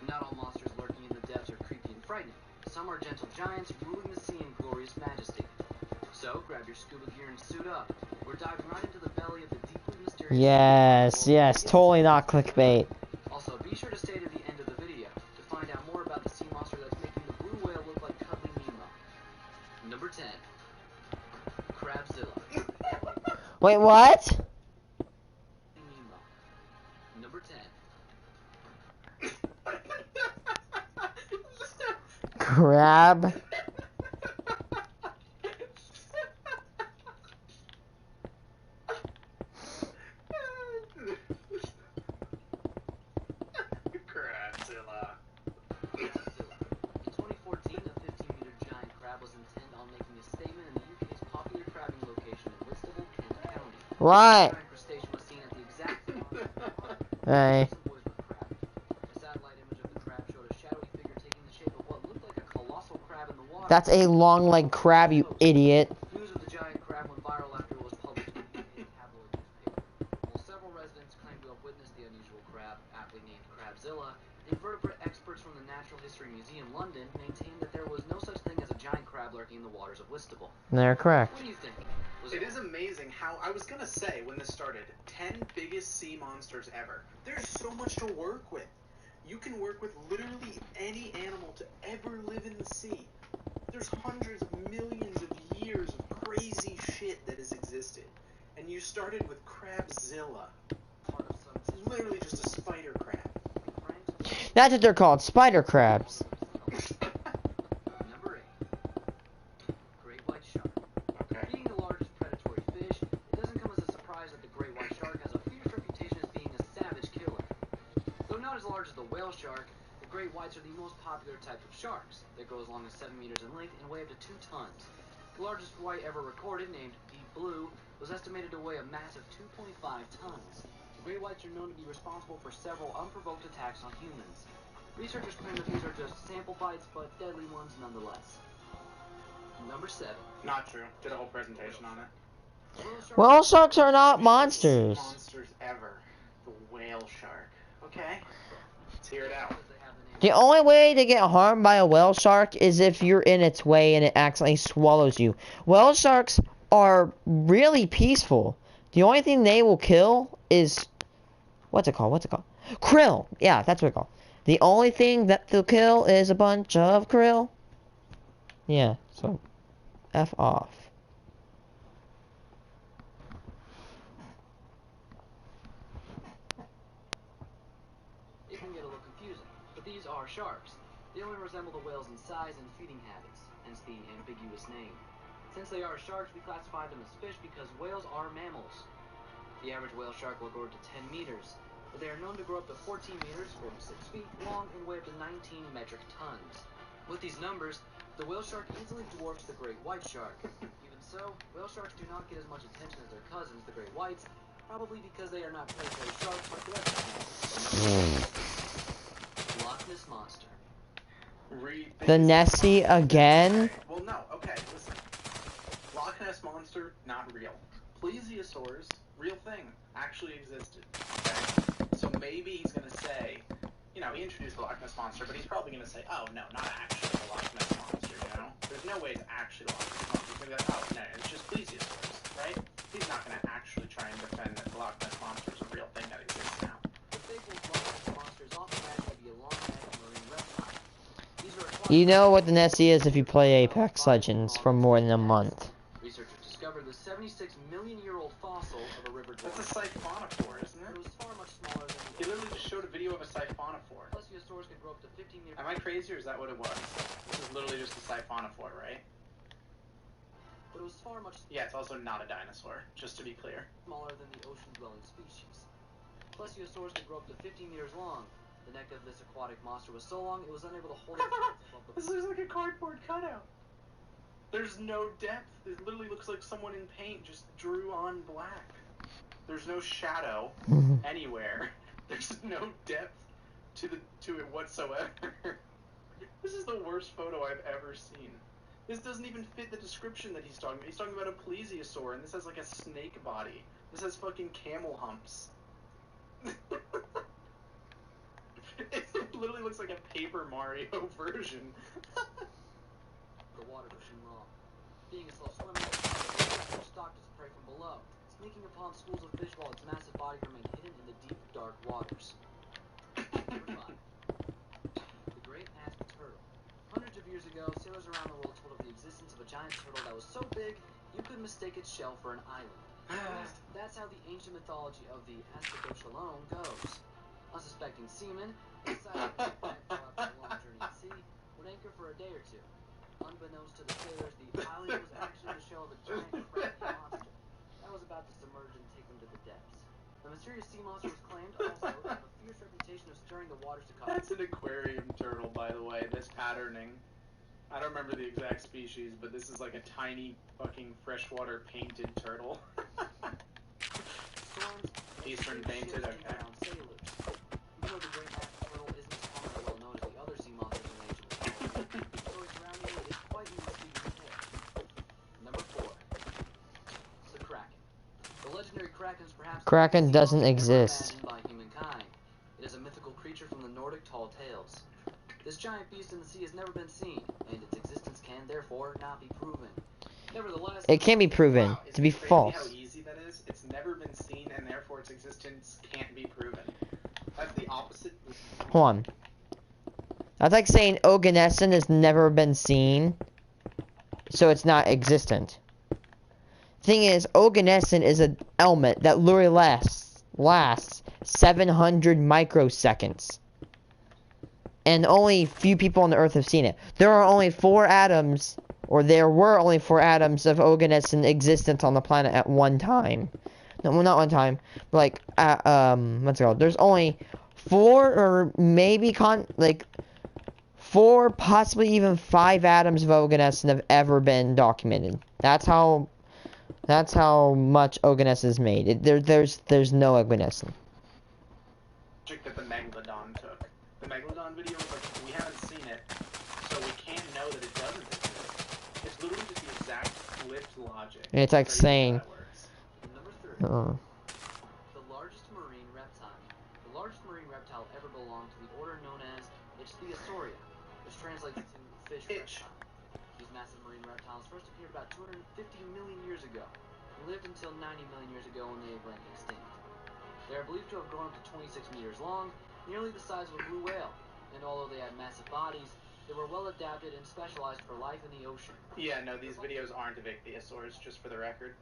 Not all monsters lurking in the depths are creepy and frightening. Some are gentle giants ruling the sea in glorious majesty. So grab your scuba gear and suit up. We're diving right into the belly of the deeply mysterious. Yes, totally not clickbait. Also, be sure to stay to the end of the video to find out more about the sea monster that's making the blue whale look like cuddly Nemo. Number 10. Crabzilla. Wait, what? Nemo. Number 10. Crab? Crabzilla. In 2014, a 15-meter giant crab was intent on making a statement in the UK's popular crabbing location in Whitstable, Kent County. Right. The giant crustacean was seen at the exact spot Hey. some boys were crabbing. A satellite image of the crab showed a shadowy figure taking the shape of what looked like a colossal crab in the water. That's a long-legged crab, you idiot. News of the giant crab went viral after it was published in the UK tabloid newspaper. While several residents claimed to have witnessed the unusual crab, aptly named Crabzilla, invertebrate experts from the Natural History Museum, London, maintained that there was no such thing as a giant crab lurking in the waters of Whitstable. They're correct. What do you think? It is amazing how, I was gonna say when this started, 10 biggest sea monsters ever. There's so much to work with. You can work with literally any animal to ever live in the sea. There's hundreds of millions of years of crazy shit that has existed. And you started with Crabzilla. Part of some It's literally just a spider crab. That's what they're called, spider crabs. Number 8. Great white shark. Okay. Being the largest predatory fish, it doesn't come as a surprise that the great white shark has a fierce reputation as being a savage killer. Though not as large as the whale shark, the great whites are the most popular type of sharks. They grow as long as 7 meters in length and weigh up to 2 tons. The largest white ever recorded, named Deep Blue, was estimated to weigh a massive 2.5 tons. The great whites are known to be responsible for several unprovoked attacks on humans. Researchers claim that these are just sample bites, but deadly ones nonetheless. Number 7. Not true. Did a whole presentation on it. Whale sharks are not Biggest sea monsters. monsters ever. The whale shark. Okay. Let's hear it out. The only way to get harmed by a whale shark is if you're in its way and it accidentally swallows you. Whale sharks are really peaceful. The only thing they will kill is... What's it called? Krill! Yeah, that's what it's called. The only thing that they'll kill is a bunch of krill. Yeah, so... F off. It can get a little confusing, but these are sharks. They only resemble the whales in size and feeding habits, hence the ambiguous name. Since they are sharks, we classify them as fish because whales are mammals. The average whale shark will grow to 10 meters, but they are known to grow up to 14 meters, or 6 feet long, and weigh up to 19 metric tons. With these numbers, the whale shark easily dwarfs the great white shark. Even so, whale sharks do not get as much attention as their cousins, the great whites, probably because they are not predatory sharks like the rest of them. think The is Nessie again? Okay. Well, no. Okay, listen. Loch Ness Monster, not real. Plesiosaurs, real thing, actually existed. Okay? So maybe he's gonna say, you know, he introduced the Loch Ness Monster, but he's probably gonna say, oh, no, not actually the Loch Ness Monster, you know? There's no way it's actually the Loch Ness Monster. He's gonna be like, oh, no, it's just plesiosaurs, right? He's not gonna actually try and defend that the Loch Ness Monster is a real thing that exists now. The fabled Loch Ness Monster is often imagined to be a long-necked marine reptile. These are aquatic You know what the Nessie is if you play Apex Legends for more than a month. Researchers discovered the 76-million-year-old fossil of a river That's a dweller. siphonophore, isn't It it? was far much smaller than He the literally just showed a video of a siphonophore. plesiosaurs could grow up to 15 meters. Am I crazy or is that what it was? This is literally just a siphonophore, right? But it was far much Yeah, it's also not a dinosaur, just to be clear. smaller than the ocean-dwelling species. Plesiosaurs could grow up to 15 meters long. The neck of this aquatic monster was so long it was unable to hold itself above the This looks like a cardboard cutout. There's no depth. It literally looks like someone in paint just drew on black. There's no shadow anywhere. There's no depth to it whatsoever. This is the worst photo I've ever seen. This doesn't even fit the description that he's talking about. He's talking about a plesiosaur, and this has like a snake body. This has fucking camel humps. It literally looks like a Paper Mario version. the water pushing long. Being a slow swimmer, it stalked its prey from below, sneaking upon schools of fish while its massive body remained hidden in the deep, dark waters. Number 5. The Great Asp Turtle. Hundreds of years ago, sailors around the world told of the existence of a giant turtle that was so big you could mistake its shell for an island. At least, that's how the ancient mythology of the Astroneer goes. Unsuspecting seamen decided to after a long journey at sea would anchor for a day or two. Unbeknownst to the sailors, the island was actually the shell of a giant crabby monster that was about to submerge and take them to the depths. The mysterious sea monster was claimed also to have a fierce reputation of stirring the waters to cause. That's an aquarium turtle, by the way, this patterning. I don't remember the exact species, but this is like a tiny fucking freshwater painted turtle. Storms, Eastern painted, okay. Sailors. Even though the Great Asp Turtle isn't as common or well known as the other sea monsters in ancient mythology, the story surrounding it is quite intriguing tale. Number 4. The Kraken. The legendary Kraken is perhaps the Kraken greatest sea doesn't monster ever exist. imagined by humankind. It is a mythical creature from the Nordic tall tales. This giant beast in the sea has never been seen, and its existence can therefore not be proven. Nevertheless, It can be proven Wow, to be isn't it crazy false. how easy that is? It's never been seen, and therefore its existence can't be proven. That's the opposite. Hold on. That's like saying Oganesson has never been seen, so it's not existent. Thing is, Oganesson is an element that literally lasts 700 microseconds. And only few people on the Earth have seen it. There are only 4 atoms, or there were only 4 atoms of Oganesson existent on the planet at one time. No, well, not one time. But like, let's go. There's only 4 or maybe 4, possibly even 5 atoms of Oganesson have ever been documented. That's how much Oganesson is made. There's no Oganesson. That the Megalodon took. The Megalodon video was like, we haven't seen it, so we can't know that it doesn't exist. It's literally just the exact flipped logic. It's like Crazy saying, how that works. Number 3. The largest marine reptile. The largest marine reptile ever belonged to the order known as Ichthyosauria, which translates to fish reptile. These massive marine reptiles first appeared about 250 million years ago, and lived until 90 million years ago when they went extinct. They are believed to have grown up to 26 meters long, nearly the size of a blue whale, and although they had massive bodies, they were well adapted and specialized for life in the ocean. Yeah, no, these videos aren't of ichthyosaurs, just for the record.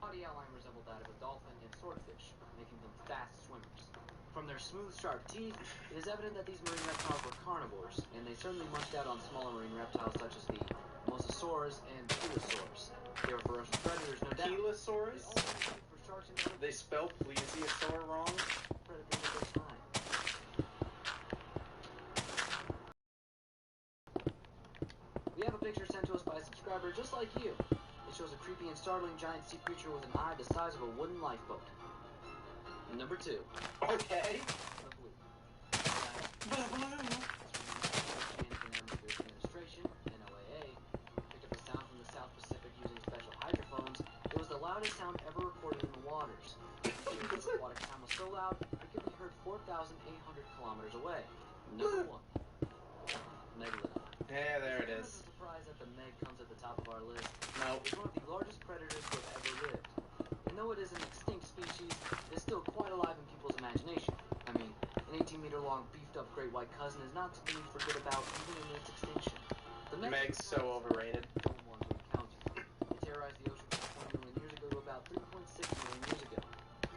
Body outline resembled that of a dolphin and swordfish, making them fast swimmers. From their smooth, sharp teeth, it is evident that these marine reptiles were carnivores, and they certainly munched out on smaller marine reptiles such as the mosasaurs and chelosaurs. They were ferocious predators, no doubt. Chelosaurus? They also were for sharks and other They spell plesiosaur wrong? predators of their time. We have a picture sent to us by a subscriber just like you. It shows a creepy and startling giant sea creature with an eye the size of a wooden lifeboat. Number 2. Okay. The blue. The blue. Administration 4,800 kilometers away. Number 1. Megalodon. Yeah, there it It's is. a surprise that the Meg comes at the top of our list. Nope. It's one of the largest predators to have ever lived. And though it is an extinct species, it is still quite alive in people's imagination. I mean, an 18-meter-long, beefed-up great white cousin is not to be forgot about even in its extinction. The Meg's so overrated. Don't want to encounter. It terrorized the ocean from 20 million years ago to about 3.6 million years ago.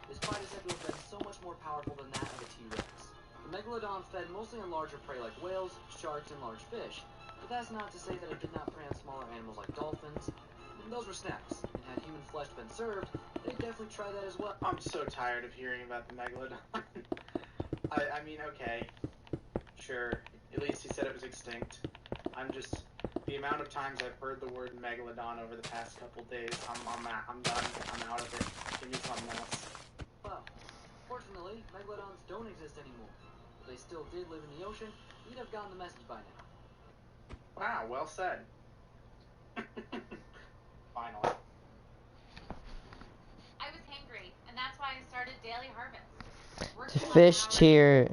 This fight is said to have been so much more powerful than that of a T-Rex. The Megalodon fed mostly on larger prey like whales, sharks, and large fish. But that's not to say that it did not prey on smaller animals like dolphins. Those were snacks, and had human flesh been served, they'd definitely try that as well. I'm so tired of hearing about the Megalodon. I mean, okay, sure, at least he said it was extinct. The amount of times I've heard the word Megalodon over the past couple days, I'm done, I'm out of it. Give me something else. Well, fortunately, Megalodons don't exist anymore. If they still did live in the ocean, you'd have gotten the message by now. Wow, well said. Finally. I was hangry, and that's why I started Daily Harvest. The fish tier.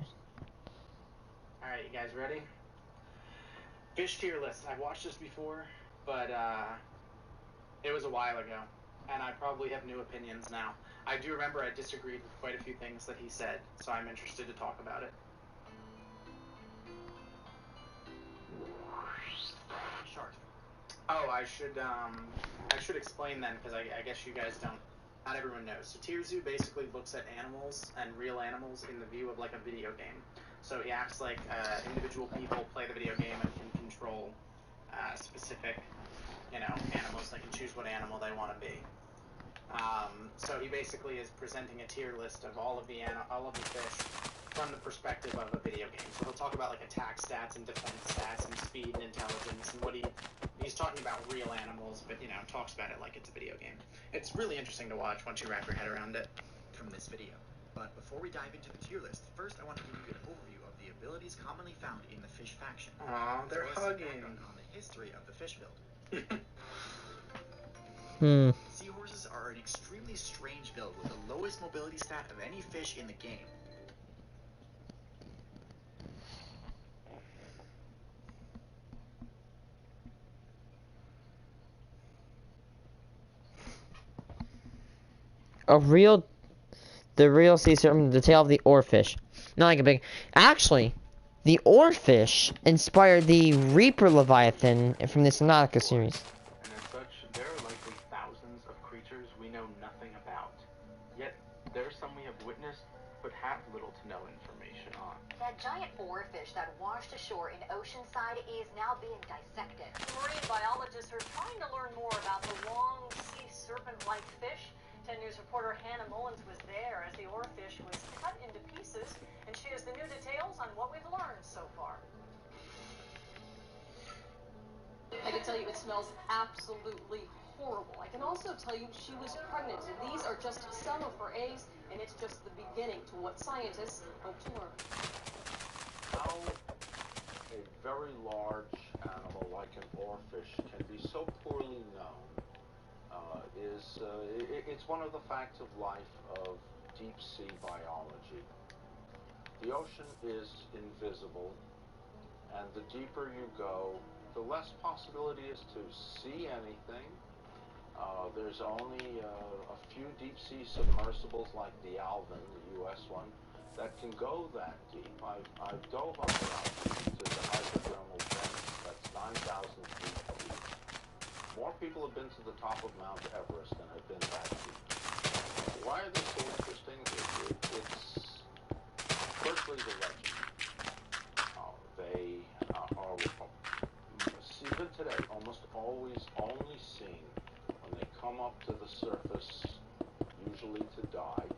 Alright, you guys ready? Fish tier list. I've watched this before, but it was a while ago, and I probably have new opinions now. I do remember I disagreed with quite a few things that he said, so I'm interested to talk about it. Shark. Oh, I should explain then, because I guess you guys don't. Not everyone knows. So Tier Zoo basically looks at animals and real animals in the view of like a video game. So he acts like individual people play the video game and can control specific, animals. They can choose what animal they want to be. So he basically is presenting a tier list of all of the fish from the perspective of a video game. So he'll talk about like attack stats and defense stats and speed and intelligence and he's talking about real animals, but talks about it like it's a video game. It's really interesting to watch once you wrap your head around it. From this video. But before we dive into the tier list, first I want to give you an overview of the abilities commonly found in the fish faction. Aw, they're hugging. On the history of the fish build. Seahorses are an extremely strange build with the lowest mobility stat of any fish in the game. The real sea serpent, the tail of the oarfish. Not like a big. Actually, the oarfish inspired the Reaper Leviathan from the Nautica series. And as such, there are likely thousands of creatures we know nothing about. Yet, there are some we have witnessed, but have little to no information on. That giant oarfish that washed ashore in Oceanside is now being dissected. Marine biologists are trying to learn more about the long sea serpent-like fish. 10 News reporter Hannah Mullins was there as the oarfish was cut into pieces, and she has the new details on what we've learned so far. I can tell you it smells absolutely horrible. I can also tell you she was pregnant. These are just some of her eggs, and it's just the beginning to what scientists hope to learn. How a very large animal like an oarfish can be so poorly known it's one of the facts of life of deep sea biology. The ocean is invisible, and the deeper you go, the less possibility is to see anything. There's only a few deep sea submersibles like the Alvin, the US one, that can go that deep. I've dove underwater to the hydrothermal vents, that's 9,000 feet deep. More people have been to the top of Mount Everest than have been that deep. Why are they so interesting? It's firstly the legend. They are even today almost always only seen when they come up to the surface, usually to die.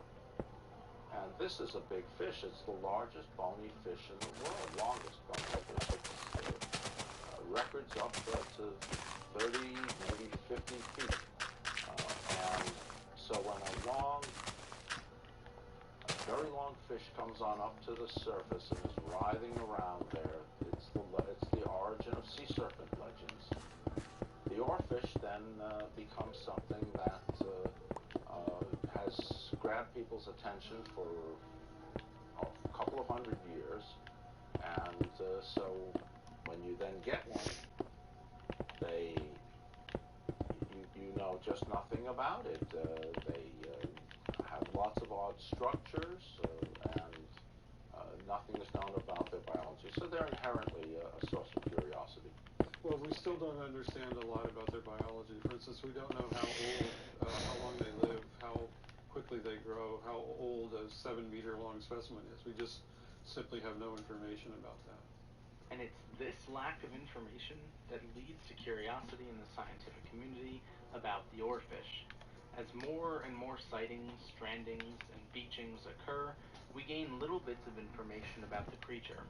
And this is a big fish. It's the largest bony fish in the world, longest bony fish. It's records up to 30, maybe 50 feet. And so when a very long fish comes on up to the surface and is writhing around there, it's the origin of sea serpent legends. The oarfish then becomes something that has grabbed people's attention for a so when you then get one, you know just nothing about it. They have lots of odd structures, and nothing is known about their biology, so they're inherently a source of curiosity. Well, we still don't understand a lot about their biology. For instance, we don't know how old, how long they live, how quickly they grow, how old a 7-meter-long specimen is. We just simply have no information about that. And it's this lack of information that leads to curiosity in the scientific community about the oarfish. As more and more sightings, strandings, and beachings occur, we gain little bits of information about the creature.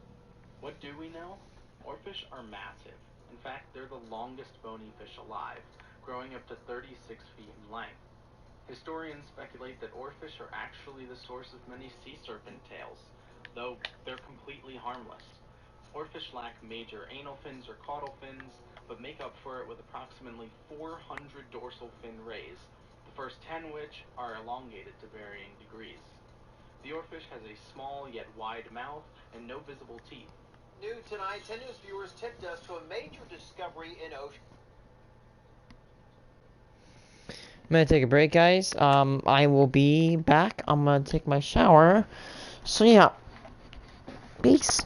What do we know? Oarfish are massive. In fact, they're the longest bony fish alive, growing up to 36 feet in length. Historians speculate that oarfish are actually the source of many sea serpent tails, though they're completely harmless. Oarfish lack major anal fins or caudal fins, but make up for it with approximately 400 dorsal fin rays, the first 10 which are elongated to varying degrees. The oarfish has a small yet wide mouth and no visible teeth. New tonight, 10 News viewers tipped us to a major discovery in ocean. I'm gonna take a break, guys. I will be back. I'm gonna take my shower. So yeah, peace.